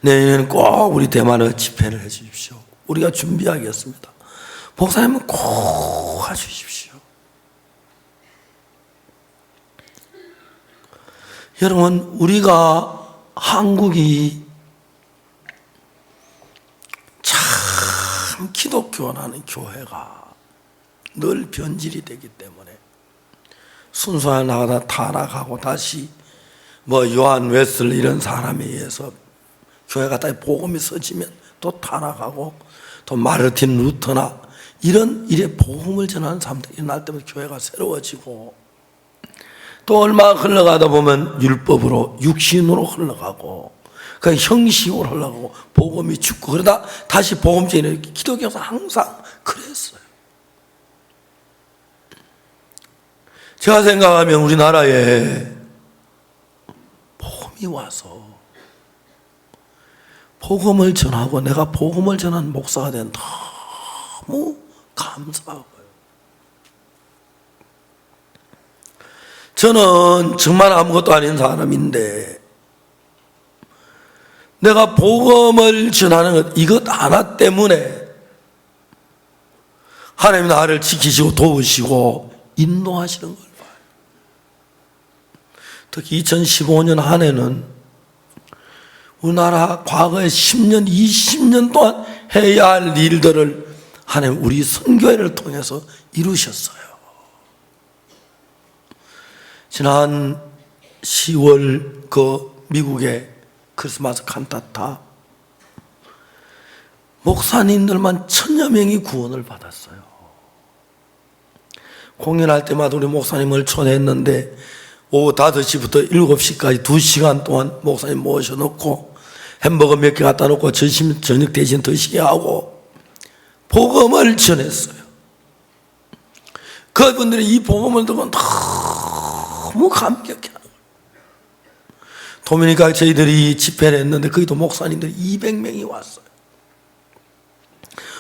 내년에는 꼭 우리 대만을 집회를 해 주십시오. 우리가 준비하겠습니다. 목사님은 꼭 해주십시오. 여러분, 우리가 한국이 참 기독교라는 교회가 늘 변질이 되기 때문에 순서에 나가다 타락하고 다시 요한 웨슬리 이런 사람에 의해서 교회가 다시 복음이 서지면 또 타락하고, 또 마르틴 루터나 이런 일에 복음을 전하는 사람들이 일어날 때마다 교회가 새로워지고, 또 얼마 흘러가다 보면 율법으로 육신으로 흘러가고 그 형식으로 흘러가고 복음이 죽고, 그러다 다시 복음적인 기독교에서 항상 그랬어요. 제가 생각하면 우리나라에 복음이 와서 복음을 전하고 내가 복음을 전하는 목사가 된 너무 감사하고요. 저는 정말 아무것도 아닌 사람인데 내가 복음을 전하는 것, 이것 하나 때문에 하나님 나를 지키시고 도우시고 인도하시는 걸 봐요. 특히 2015년 한 해는 우리나라 과거에 10년, 20년 동안 해야 할 일들을 하나님 우리 선교회를 통해서 이루셨어요. 지난 10월 그 미국의 크리스마스 칸타타 목사님들만 1000여 명이 구원을 받았어요. 공연할 때마다 우리 목사님을 초대했는데 오후 5시부터 7시까지 2시간 동안 목사님 모셔놓고 햄버거 몇 개 갖다 놓고 저녁 대신 드시게 하고 복음을 전했어요. 그분들이 이 복음을 듣고 너무 감격해요. 도미니카 저희들이 집회를 했는데 거기도 목사님들이 200명이 왔어요.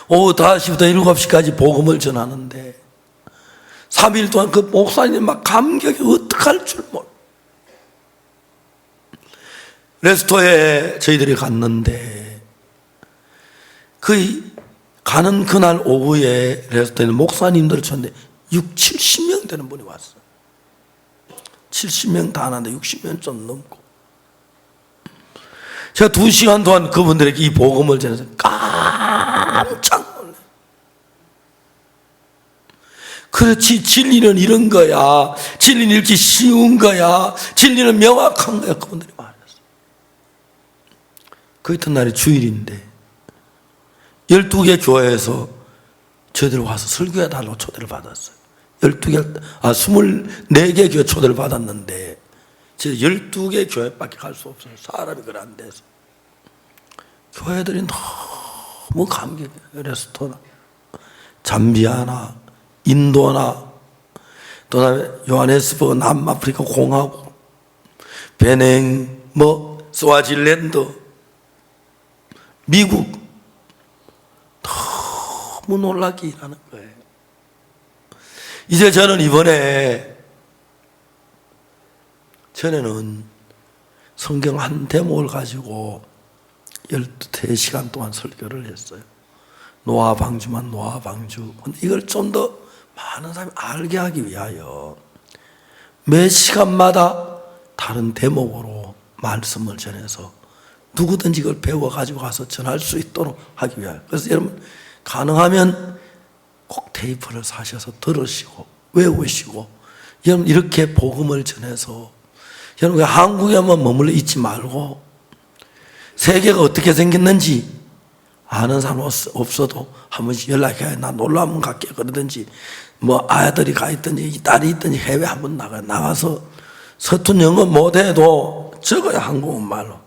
오후 5시부터 7시까지 복음을 전하는데 3일 동안 그 목사님 막 감격이 어떡할 줄 몰라. 레스토에 저희들이 갔는데 거의 가는 그날 오후에 레스토에는 목사님들을 쳤는데 70명 되는 분이 왔어요. 70명 다 하는데 60명 좀 넘고 제가 2시간 동안 그분들에게 이 복음을 전해서 깜짝 놀라요. 그렇지, 진리는 이런 거야. 진리는 이렇게 쉬운 거야. 진리는 명확한 거야. 그분들이 말했어요. 그 이튿날이 주일인데 12개 교회에서 저희들 와서 설교해 달라고 초대를 받았어요. 24개 교회 초대를 받았는데 제가 12개 교회밖에 갈 수 없어요. 사람이 그래 안 돼서. 교회들이 너무 감격해요. 레스토나, 잠비아나, 인도나, 또 다음에 요하네스버그 남아프리카 공화국, 베냉, 스와질랜드, 미국 너무 놀랍게 일하는 거예요. 이제 저는 이번에 전에는 성경 한 대목을 가지고 13시간 동안 설교를 했어요. 노아 방주만 노아 방주. 근데 이걸 좀 더 많은 사람이 알게 하기 위하여 매 시간마다 다른 대목으로 말씀을 전해서 누구든지 이걸 배워가지고 가서 전할 수 있도록 하기 위하여. 그래서 여러분 가능하면 꼭 테이프를 사셔서 들으시고 외우시고 여러분 이렇게 복음을 전해서 여러분 한국에만 머물러 있지 말고 세계가 어떻게 생겼는지 아는 사람 없어도 한 번씩 연락해. 나 놀러 한번 갈게. 그러든지 아들이 가 있든지 딸이 있든지 해외 한번 나가서 서툰 영어 못해도 적어요. 한국말로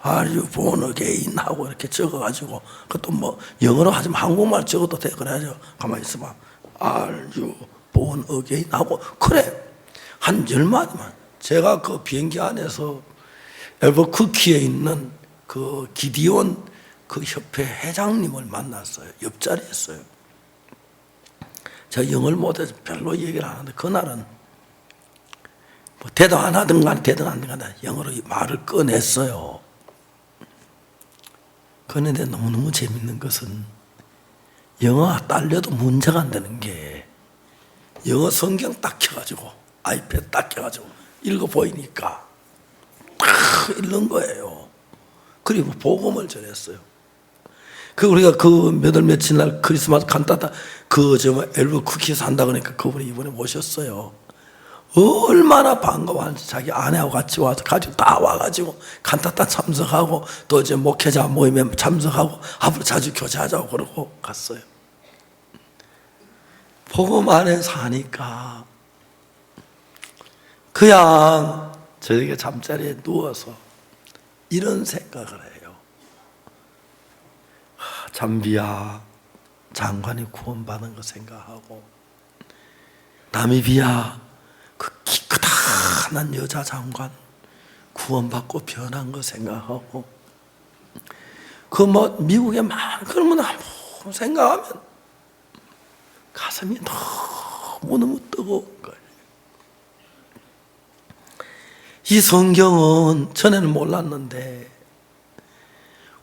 Are you born again? 하고 이렇게 적어가지고 그것도 영어로 하지만 한국말 적어도 돼. 그래야죠. 가만히 있어봐. Are you born again? 하고 그래 한 10마디만. 제가 그 비행기 안에서 엘버쿠키에 있는 그 기디온 그 협회 회장님을 만났어요. 옆자리였어요. 제가 영어를 못해서 별로 얘기를 안 하는데 그날은 대답 안 하든 간에 대답 안 하든 간에 영어로 말을 꺼냈어요. 그런데 너무너무 재밌는 것은 영어가 딸려도 문제가 안 되는 게 영어 성경 딱 켜가지고 아이패드 딱 켜가지고 읽어 보이니까 딱 읽는 거예요. 그리고 복음을 전했어요. 우리가 몇 월 며칠 날 크리스마스 칸타타 엘버쿠키에서 한다 그러니까 그분이 이번에 오셨어요. 얼마나 반가워하는지 자기 아내하고 같이 와서 가지고 다 와가지고 칸타타 참석하고 또 이제 목회자 모임에 참석하고 앞으로 자주 교제하자고 그러고 갔어요. 복음 안에 사니까 그냥 저녁에 잠자리에 누워서 이런 생각을 해요. 잠비아 장관이 구원받은 거 생각하고 나미비아 그 기특한 여자 장관 구원받고 변한 거 생각하고 미국에 그러면 한번 생각하면 가슴이 너무너무 뜨거운 거예요. 이 성경은 전에는 몰랐는데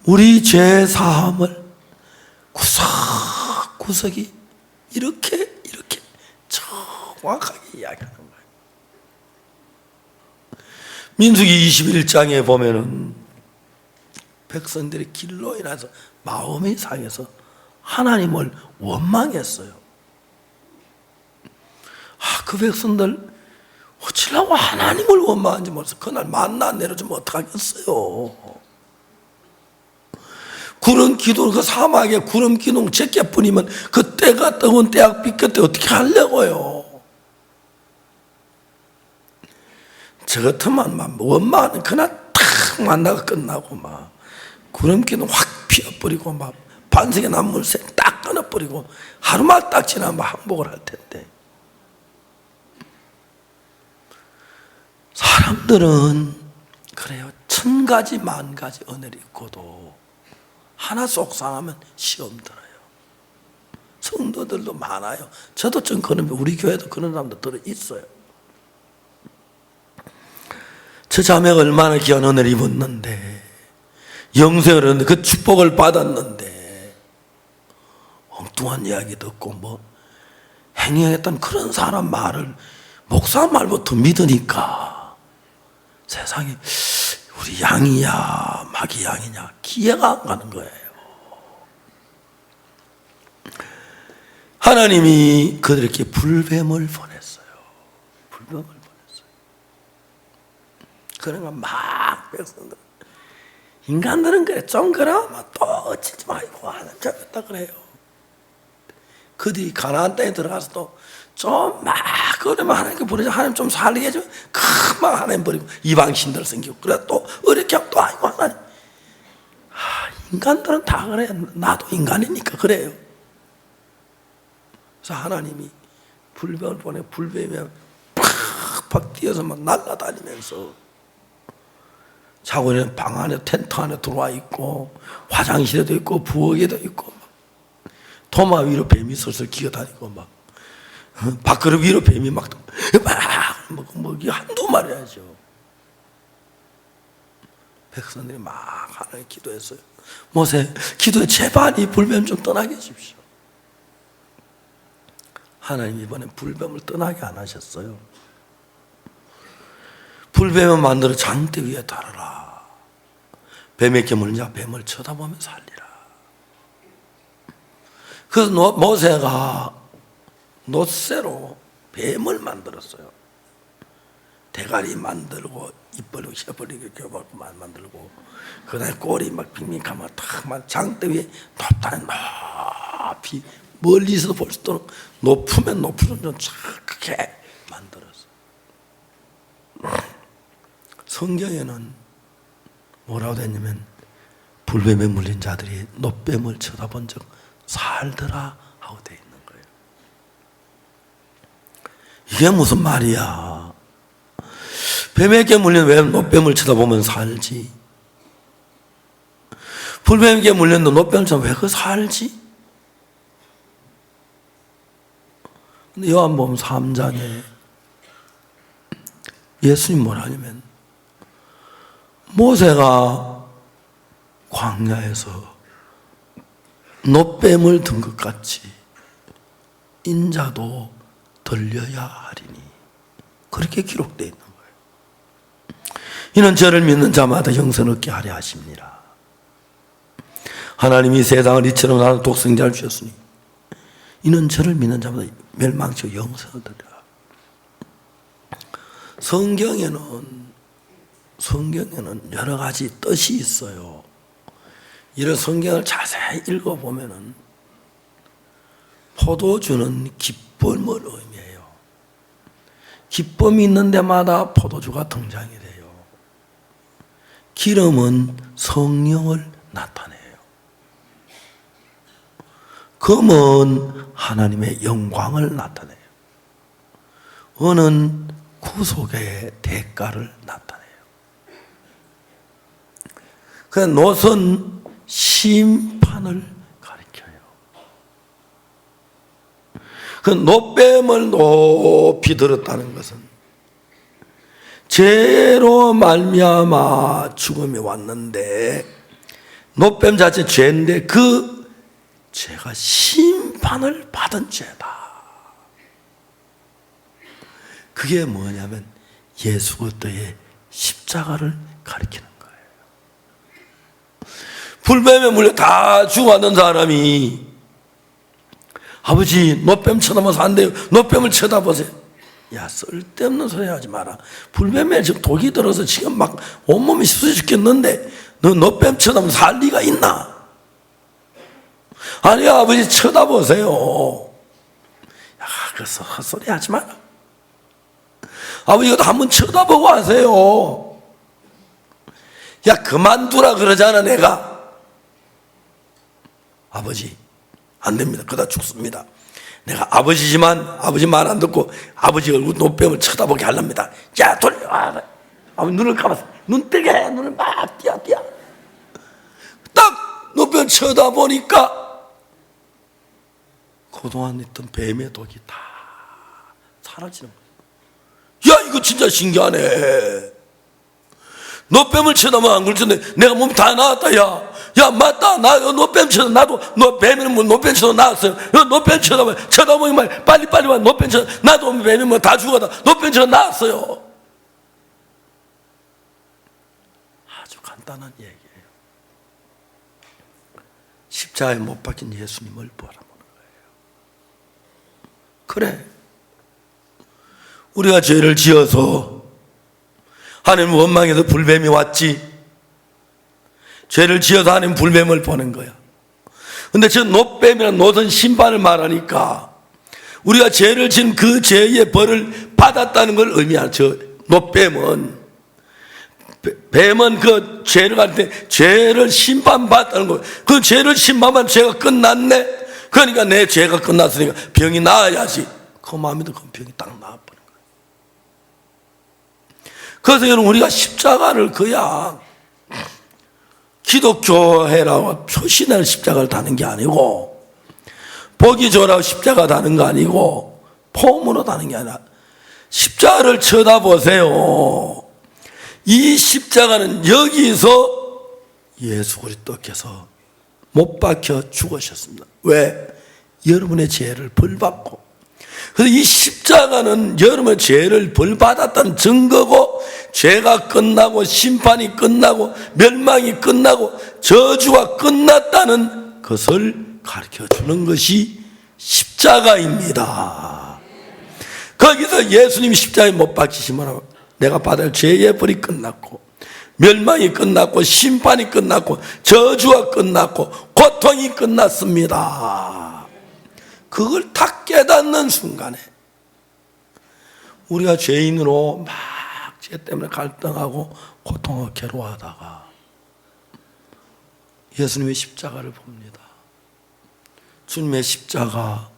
우리 죄 사함을 구석구석이 이렇게 정확하게 이야기하는 거예요. 민수기 21장에 보면은 백성들의 길로 인해서 마음이 상해서 하나님을 원망했어요. 그 백성들 어찌라고 하나님을 원망한지 몰라서 그날 만나 내려주면 어떡하겠어요. 구름 기둥, 그 사막에 구름 기둥 제껴 뿌리면 그 때가 뜨거운 때약빛 끝에 어떻게 하려고요? 저 같으면 원망은 그날 탁 만나가 끝나고 막 구름 기둥 확 피워버리고 막 반석에 난물새 딱 끊어버리고 하루만 딱 지나면 항복을 할 텐데, 사람들은 그래요. 1000가지 10,000가지 은혜를 입고도 하나 속상하면 시험 들어요. 성도들도 많아요. 저도 좀 그런, 우리 교회도 그런 사람도 들어 있어요. 저 자매가 얼마나 귀한 은혜를 입었는데, 영생을 얻는데, 그 축복을 받았는데 엉뚱한 이야기 듣고 뭐 행행했던 그런 사람 말을, 목사 말부터 믿으니까 세상에 우리 양이야 마귀 양이냐 기회가 안 가는 거예요. 하나님이 그들에게 불뱀을 보냈어요. 불뱀을 보냈어요. 그러니까 막 백성들, 인간들은 그래 좀 그러면 또 어찌지 말고 하나님 잡았다 그래요. 그들이 가나안 땅에 들어가서도 좀 막 그러면 하나님께 부르자, 하나님 좀 살리게 해주면 금방 하나님 버리고 이방신들 생기고, 그래 또 어렵게 하면 또 아이고 하나님. 인간들은 다 그래요. 나도 인간이니까 그래요. 그래서 하나님이 불뱀을 보내, 불뱀이 팍팍 뛰어서 막 날아다니면서 자고 있는 방 안에 텐트 안에 들어와 있고, 화장실에도 있고 부엌에도 있고, 도마 위로 뱀이 슬슬 기어다니고, 막 밥그릇 위로 뱀이 막 먹이 한두 마리야죠. 백성들이 막 하나님 기도했어요. 모세 기도해, 제발 이 불뱀 좀 떠나게 해주십시오. 하나님 이번엔 불뱀을 떠나게 안 하셨어요. 불뱀을 만들어 장대 위에 달아라. 뱀에게 물자 뱀을 쳐다보며 살리라. 그래서 모세가 놋새로 뱀을 만들었어요. 대가리 만들고 이빨로 혀버리고 겨버리고 만들고, 그 다음에 꼬리 막 빙빙하면 탁 장대 위에 높이 멀리서 볼 수 있도록 높으면 높을수록 좀 크게 만들었어요. 성경에는 뭐라고 됐냐면, 불뱀에 물린 자들이 놋뱀을 쳐다본 적 살더라 하고 돼 있는 거예요. 이게 무슨 말이야? 뱀에게 물린 왜 놋뱀을 쳐다보면 살지? 불뱀에게 물렸는데 놋뱀을 쳐다보면 왜 그 살지? 근데 요한복음 3장에 예수님 뭐라 하냐면, 모세가 광야에서 놋뱀을 든 것 같이 인자도 들려야 하리니, 그렇게 기록되어 있는 거예요. 이는 저를 믿는 자마다 영생 얻게 하려 하십니다. 하나님이 세상을 이처럼 나는 독생자를 주셨으니 이는 저를 믿는 자마다 멸망치 영생을 얻으리라. 성경에는 여러 가지 뜻이 있어요. 이런 성경을 자세히 읽어보면은 포도주는 기쁨을 의미해요. 기쁨이 있는 데마다 포도주가 등장이 돼요. 기름은 성령을 나타내요. 금은 하나님의 영광을 나타내요. 은은 구속의 대가를 나타내요. 그 놋은 심판을 가리켜요. 그 놋뱀을 높이 들었다는 것은 죄로 말미암아 죽음이 왔는데, 놋뱀 자체 죄인데 그 죄가 심판을 받은 죄다. 그게 뭐냐면 예수 그리스도의 십자가를 가리키는 거예요. 불뱀에 물려 다 죽어가는 사람이, 아버지 놋뱀 쳐다보면서 안 돼요, 놋뱀을 쳐다보세요. 야, 쓸데없는 소리 하지 마라. 불뱀에 지금 독이 들어서 지금 막 온몸이 쑤시 죽겠는데 너 놋뱀 쳐다보면서 살 리가 있나? 아니 아버지 쳐다보세요. 야, 그래서 헛소리 하지 마라. 아버지가 한번 쳐다보고 하세요. 야 그만두라 그러잖아 내가. 아버지 안 됩니다. 그러다 죽습니다. 내가 아버지지만 아버지 말 안 듣고 아버지 얼굴 노뱀을 쳐다보게 하랍니다. 야 돌려. 아버지 눈을 감아서 눈 뜨게 해. 눈을 막 띄어 딱 노뱀 쳐다보니까 그동안 있던 뱀의 독이 다 사라지는 거야. 야 이거 진짜 신기하네. 노뱀을 쳐다보면 안 그러는데 내가 몸이 다 나았다. 야 맞다. 나 노뱀 쳐다 나도 뱀이는 뭐 노뱀 쳐다 나왔어요. 노뱀 쳐다보면 빨리 와. 노뱀 쳐다 나도 뱀이면 뭐 다 죽어다. 노뱀 쳐다 나왔어요. 아주 간단한 얘기예요. 십자가에 못 박힌 예수님을 보라는 거예요. 그래 우리가 죄를 지어서 하나님 원망에서 불뱀이 왔지. 죄를 지어서 하나님 불뱀을 보낸 거야. 근데 저 노뱀이라는 노선 심판을 말하니까 우리가 죄를 지은 그 죄의 벌을 받았다는 걸 의미하죠. 저 노뱀은 뱀은 그 죄를 할 때 죄를 심판받았다는 거예요. 그 죄를 심판하면 죄가 끝났네. 그러니까 내 죄가 끝났으니까 병이 나아야지. 그 마음에 그 병이 딱 나아버린 거예요. 그래서 여러분 우리가 십자가를 그냥 기독교 해라고 표시날 십자가를 다는 게 아니고 보기 좋으라고 십자가 다는 거 아니고 폼으로 다는 게 아니라 십자가를 쳐다보세요. 이 십자가는 여기서 예수 그리스도께서 못 박혀 죽으셨습니다. 왜? 여러분의 죄를 벌받고. 그래서 이 십자가는 여러분의 죄를 벌받았다는 증거고 죄가 끝나고 심판이 끝나고 멸망이 끝나고 저주가 끝났다는 것을 가르쳐주는 것이 십자가입니다. 거기서 예수님이 십자가에 못 박히시면 내가 받을 죄의 벌이 끝났고 멸망이 끝났고 심판이 끝났고 저주가 끝났고 고통이 끝났습니다. 그걸 다 깨닫는 순간에 우리가 죄인으로 막 죄 때문에 갈등하고 고통하고 괴로워하다가 예수님의 십자가를 봅니다. 주님의 십자가,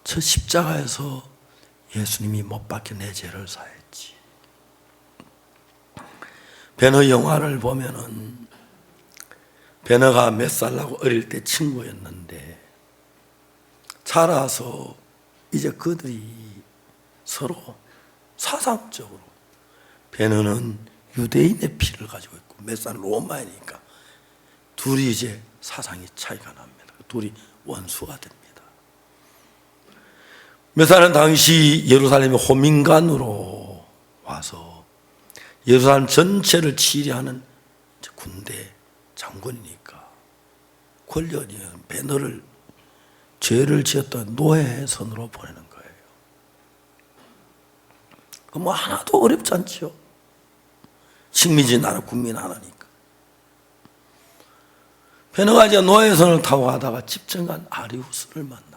저 십자가에서 예수님이 못 박혀 내 죄를 사했지. 베너 영화를 보면은 베너가 몇 살 나고 어릴 때 친구였는데 자라서 이제 그들이 서로 사상적으로 베너는 유대인의 피를 가지고 있고 몇 살 로마이니까 둘이 이제 사상이 차이가 납니다. 둘이 원수가 됩니다. 몇 살은 당시 예루살렘의 호민관으로 와서 예루살렘 전체를 치리하는 군대 장군이니까 권력이 베너를 죄를 지었던 노예선으로 보내는 거예요. 뭐 하나도 어렵지 않죠. 식민지 나라 국민 하나니까. 베너가 이제 노예선을 타고 가다가 집정관 아리우스를 만나요.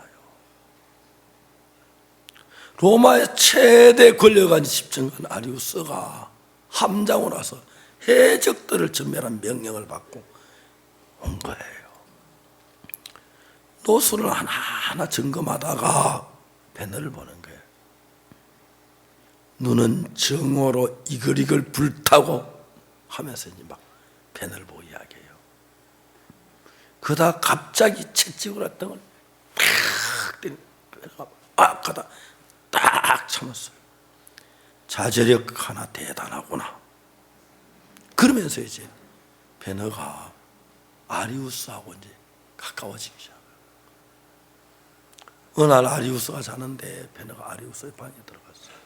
로마의 최대 권력가인 집정관 아리우스가 함장으로 와서 해적들을 전멸한 명령을 받고 온 거예요. 노수를 하나하나 점검하다가 베너를 보는 거예요. 눈은 정오로 이글이글 불타고 하면서 이제 막 베너를 보고 이야기해요. 그러다 갑자기 채찍으로 등을 탁 때리고 베너가 막 하다 딱 참았어요. 자제력 하나 대단하구나. 그러면서 이제 베너가 아리우스하고 이제 가까워지기 시작해요. 어느 날 아리우스가 자는데 베너가 아리우스의 방에 들어갔어요.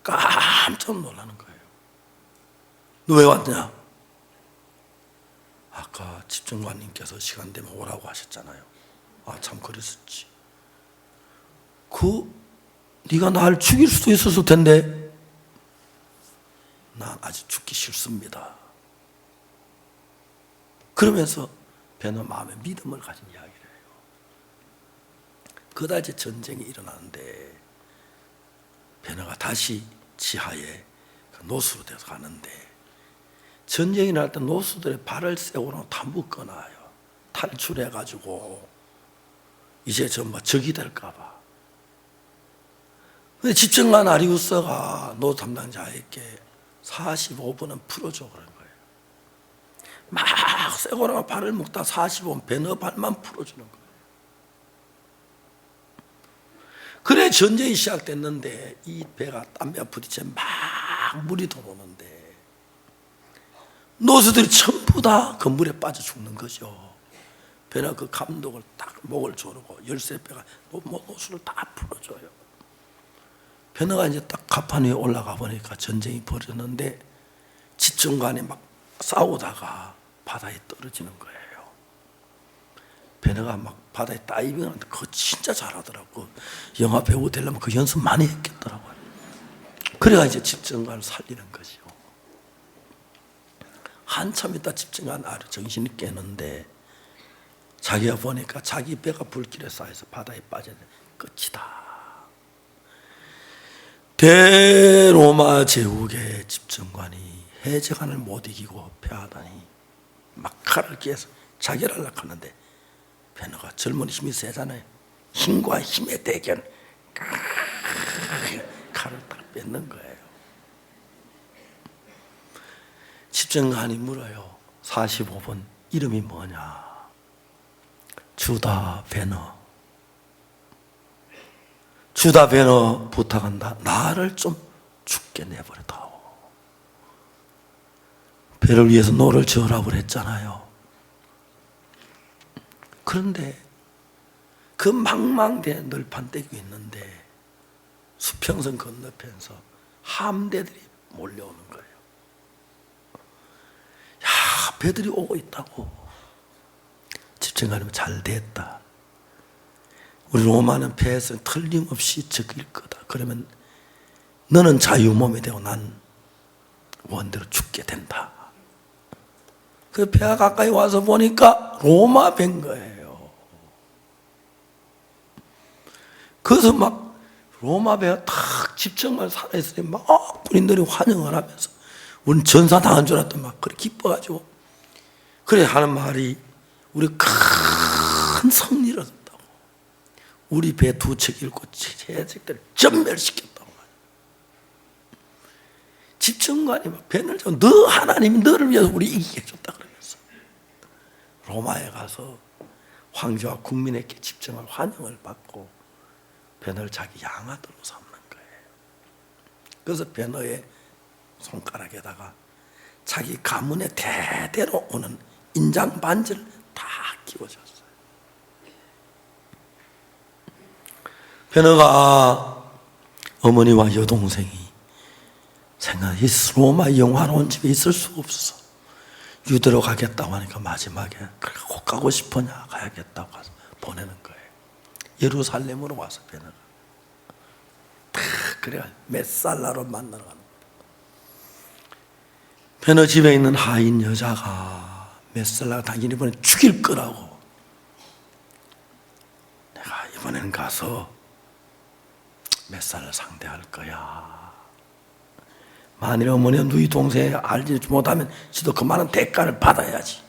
깜짝 놀라는 거예요. 너 왜 왔냐? 아까 집정관님께서 시간 되면 오라고 하셨잖아요. 아, 참 그랬었지. 네가 날 죽일 수도 있었을 텐데 난 아직 죽기 싫습니다. 그러면서 베너 마음에 믿음을 가진 이야기를 해요. 그다지 전쟁이 일어나는데 베너가 다시 지하에 노수로 돼서 가는데, 전쟁이 날 때 노수들의 발을 세우고 다 묶어놔요. 탈출해가지고 이제 전부 적이 될까봐. 근데 집정관 아리우스가 노 담당자에게 45분은 풀어줘 그런 거예요. 막 세고랑 발을 묶다 45분 베너 발만 풀어주는 거예요. 그래 전쟁이 시작됐는데 이 배가 땀에 부딪혀 막 물이 들어오는데 노수들이 전부 다 그 물에 빠져 죽는 거죠. 베너 그 감독을 딱 목을 조르고 13배가 노수를 다 풀어줘요. 베너가 이제 딱 갑판 위에 올라가 보니까 전쟁이 벌어졌는데 집정관이 막 싸우다가 바다에 떨어지는 거예요. 베너가 막 바다에 다이빙을 하는데 그거 진짜 잘하더라고. 영화 배우 되려면 그 연습 많이 했겠더라고요. 그래가 이제 집정관을 살리는 거죠. 한참 있다 집정관 아래 정신이 깨는데 자기가 보니까 자기 배가 불길에 쌓여서 바다에 빠졌는데 끝이다. 대로마 제국의 집정관이 해적안을 못 이기고 패하다니 막 칼을 끼어서 자결하려고 하는데 베너가 젊은이 힘이 세잖아요. 힘과 힘의 대결, 칼을 딱 뺏는 거예요. 집정관이 물어요. 45분 이름이 뭐냐? 주다 베너. 주다 베너 부탁한다. 나를 좀 죽게 내버려다오. 배를 위해서 노를 저으라고 그랬잖아요. 그런데 그 망망대해 널판 떼고 있는데 수평선 건너편에서 함대들이 몰려오는 거예요. 야, 배들이 오고 있다고. 집정관이면 잘 됐다. 우리 로마는 배에서 틀림없이 적일 거다. 그러면 너는 자유몸이 되고 난 원대로 죽게 된다. 그 배가 가까이 와서 보니까 로마 배인 거예요. 그래서 막 로마 배가 탁 집정관 살아있으니 막 군인들이 환영을 하면서 우리는 전사당한 줄 알았더니 막 그렇게 기뻐가지고 그래 하는 말이 우리 큰 승리를 얻었다고. 우리 배 두 척 잃고 해적들을 전멸시켰다고. 집정관이 막 배를 잡고 너 하나님이 너를 위해서 우리 이기게 해줬다 그러면서 로마에 가서 황제와 국민에게 집정관 환영을 받고 베너를 자기 양아들로 삼는 거예요. 그래서 베너의 손가락에다가 자기 가문의 대대로 오는 인장 반지를 다 끼워줬어요. 베너가 어머니와 여동생이 생각이 로마 영화로운 집에 있을 수가 없어서 유대로 가겠다고 하니까 마지막에 그래 꼭 가고 싶으냐 가야겠다고 해서 보내는 거예요. 예루살렘으로 와서 베너가 그래 메살라로 만나러 가는 거예요. 베너 집에 있는 하인 여자가 메살라가 당연히 이번에 죽일 거라고 내가 이번엔 가서 메살라를 상대할 거야. 만일 어머니가 누이 동생이 알지 못하면 지도 그 많은 대가를 받아야지.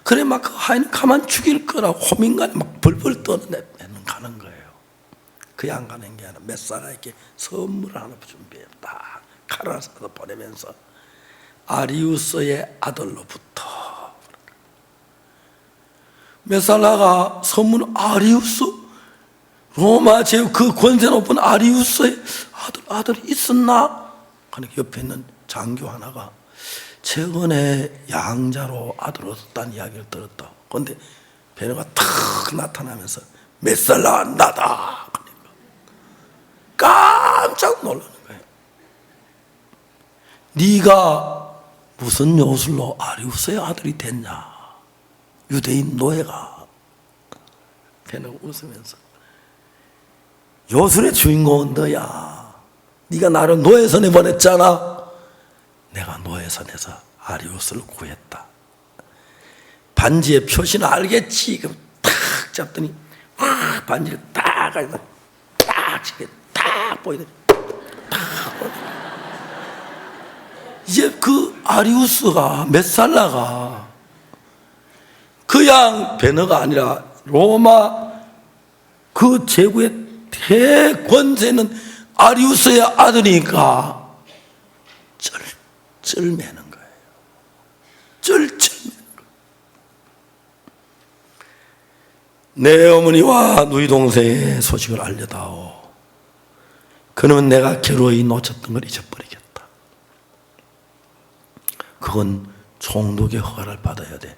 그래 막 그 하인은 가만 죽일 거라고 호민간에 막 벌벌 떠는 가는 거예요. 그게 안 가는 게 아니라 메살라에게 선물을 하나 준비했다. 칼을 사서 보내면서 아리우스의 아들로부터 메살라가 선물 아리우스 로마 제국 그 권세 높은 아리우스의 아들이 있었나? 그러니까 옆에 있는 장교 하나가 최근에 양자로 아들 얻었다는 이야기를 들었다. 그런데 베너가 탁 나타나면서 메살라 나다. 그러니까 깜짝 놀라는 거예요. 네가 무슨 요술로 아리우스의 아들이 됐냐? 유대인 노예가. 베너가 웃으면서 요술의 주인공은 너야. 네가 나를 노예선에 보냈잖아. 내가 노예선에서 아리우스를 구했다. 반지의 표시는 알겠지. 그럼 탁 잡더니 반지를 딱 가지고 딱 집에 딱 보이더니 딱 보이더니 이제 그 아리우스가 메살라가 그냥 베너가 아니라 로마 그 제국의 대권세는 아리우스의 아들이니까 쩔매는 거예요. 쩔매는 거예요. 내 어머니와 누이 동생의 소식을 알려다오. 그러면 내가 괴로이 놓쳤던 걸 잊어버리겠다. 그건 총독의 허가를 받아야 돼.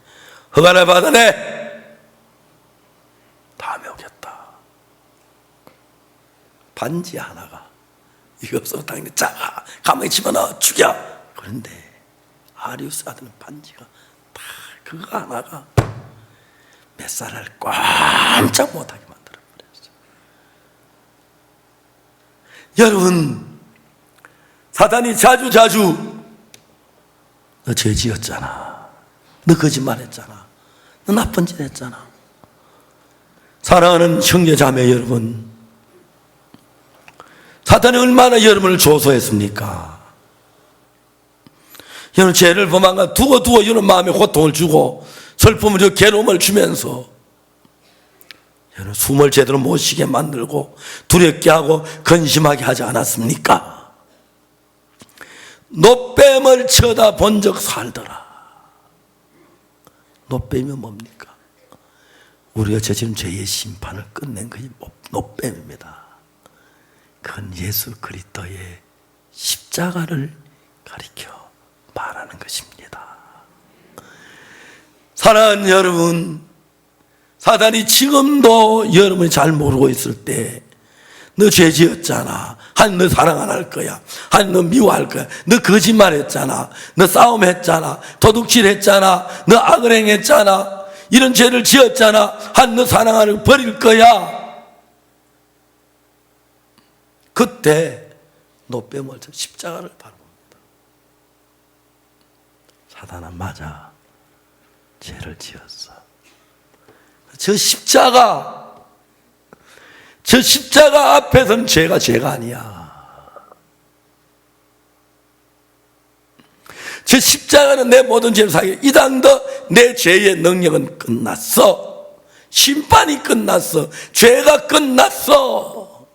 허가를 받아내. 다음에 오겠다. 반지 하나가 이거 없어서 당연히 작아. 가만히 집어넣어 죽여. 그런데 아리우스 아들은 반지가 다 그거 하나가 메살라를 꼼짝 못하게 만들어버렸어요. 여러분, 사단이 자주 너 죄 지었잖아. 너 거짓말했잖아. 너 나쁜 짓 했잖아. 사랑하는 형제 자매 여러분, 사탄이 얼마나 여러분을 조소했습니까? 여러분 죄를 범한가 두고 여러분 마음에 고통을 주고 슬픔을 괴로움을 주면서 여러분 숨을 제대로 못 쉬게 만들고 두렵게 하고 근심하게 하지 않았습니까? 노뱀을 쳐다본 적 살더라. 노뱀이 뭡니까? 우리가 저지른 죄의 심판을 끝낸 것이 노뱀입니다. 그건 예수 그리스도의 십자가를 가리켜 말하는 것입니다. 사랑하는 여러분, 사단이 지금도 여러분이 잘 모르고 있을 때 너 죄 지었잖아. 하나님 너 사랑 안 할 거야. 하나님 너 미워할 거야. 너 거짓말 했잖아. 너 싸움 했잖아. 도둑질 했잖아. 너 악을 행했잖아. 이런 죄를 지었잖아. 하나님 너 사랑 안 하고 버릴 거야. 그때 노뱀을 십자가를 바라봅니다. 사단아 맞아. 죄를 지었어. 저 십자가 앞에서는 죄가 아니야. 저 십자가는 내 모든 죄를 사게. 이 당도 내 죄의 능력은 끝났어. 심판이 끝났어. 죄가 끝났어.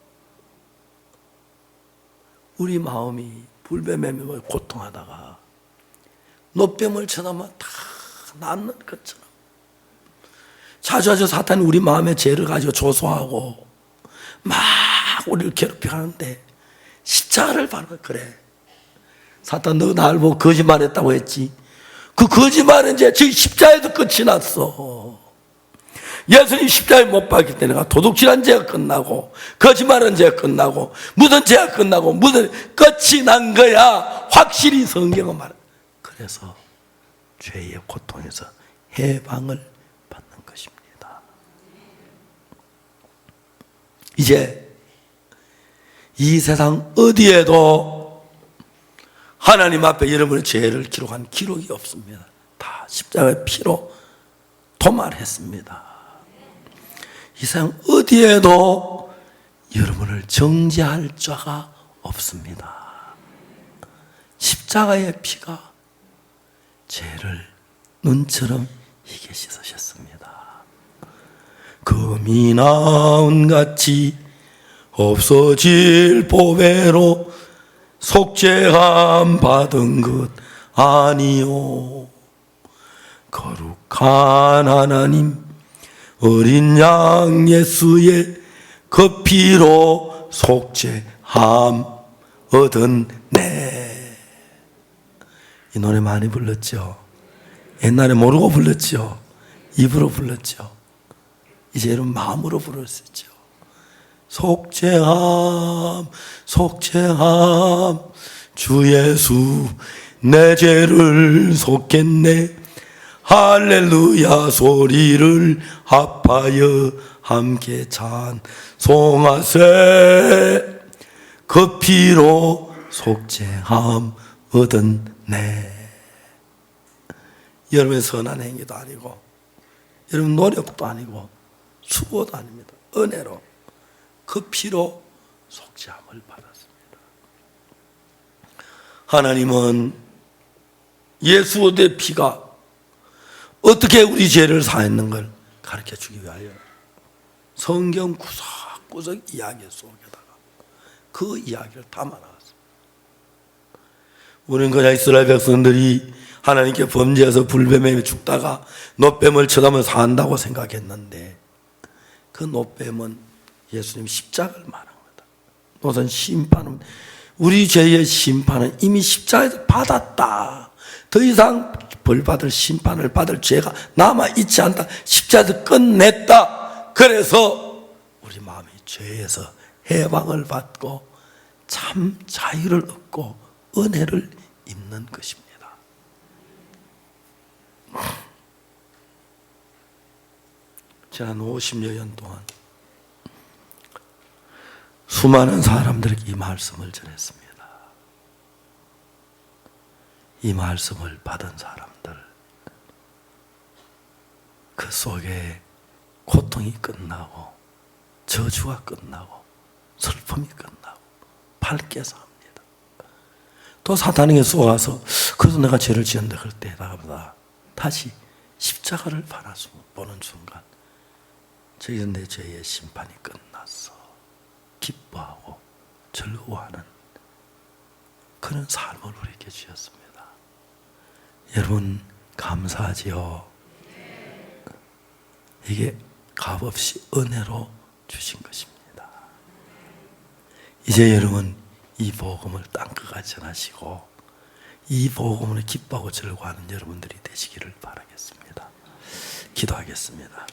우리 마음이 불뱀에 고통하다가 노뱀을 쳐다보면 다 낫는 것처럼 자주 사탄이 우리 마음의 죄를 가지고 조소하고 막 우리를 괴롭게 하는데 십자가를 바로 그래. 사탄 너 나를 보고 거짓말했다고 했지. 그 거짓말은 이제 저 십자가에도 끝이 났어. 예수님 십자가에 못 박힐 때 내가 도둑질한 죄가 끝나고 거짓말한 죄가 끝나고 무슨 죄가 끝나고 무슨 끝이 난 거야. 확실히 성경은 말해. 그래서 죄의 고통에서 해방을 받는 것입니다. 이제 이 세상 어디에도 하나님 앞에 여러분의 죄를 기록한 기록이 없습니다. 다 십자가의 피로 도말했습니다. 이 세상 어디에도 여러분을 정죄할 자가 없습니다. 십자가의 피가 죄를 눈처럼 희게 씻으셨습니다. 금이 나온같이 없어질 보배로 속죄함 받은 것 아니요. 거룩한 하나님 어린 양 예수의 그 피로 속죄함 얻었네. 이 노래 많이 불렀죠. 옛날에 모르고 불렀죠. 입으로 불렀죠. 이제 여러분 마음으로 부를 수 있죠. 속죄함 속죄함 주 예수 내 죄를 속겠네. 할렐루야 소리를 합하여 함께 찬송하세. 그 피로 속죄함 얻었네. 여러분의 선한 행위도 아니고 여러분 노력도 아니고 수고도 아닙니다. 은혜로 그 피로 속죄함을 받았습니다. 하나님은 예수의 피가 어떻게 우리 죄를 사했는 걸 가르쳐주기 위하여 성경 구석구석 이야기 속에다가 그 이야기를 담아놨습니다. 우리는 그냥 이스라엘 백성들이 하나님께 범죄해서 불뱀에 죽다가 노뱀을 쳐다보며 산다고 생각했는데 그 노뱀은 예수님 십자가를 말합니다. 우선 심판은, 우리 죄의 심판은 이미 십자가에서 받았다. 더 이상 벌받을 심판을 받을 죄가 남아있지 않다. 십자가에서 끝냈다. 그래서 우리 마음이 죄에서 해방을 받고 참 자유를 얻고 은혜를 입는 것입니다. 지난 50여 년 동안 수많은 사람들에게 이 말씀을 전했습니다. 이 말씀을 받은 사람들, 그 속에 고통이 끝나고 저주가 끝나고 슬픔이 끝나고 밝게 삽니다. 또 사탄에게 쏘아서 그래서 내가 죄를 지었는데 그럴 때다가 다시 십자가를 보는 순간 저기서 내 죄의 심판이 끝났어. 기뻐하고 즐거워하는 그런 삶을 우리에게 주셨습니다. 여러분 감사하지요? 이게 값없이 은혜로 주신 것입니다. 이제 여러분 이 복음을 땅끝까지 전하시고 이 복음을 기뻐하고 즐거워하는 여러분들이 되시기를 바라겠습니다. 기도하겠습니다.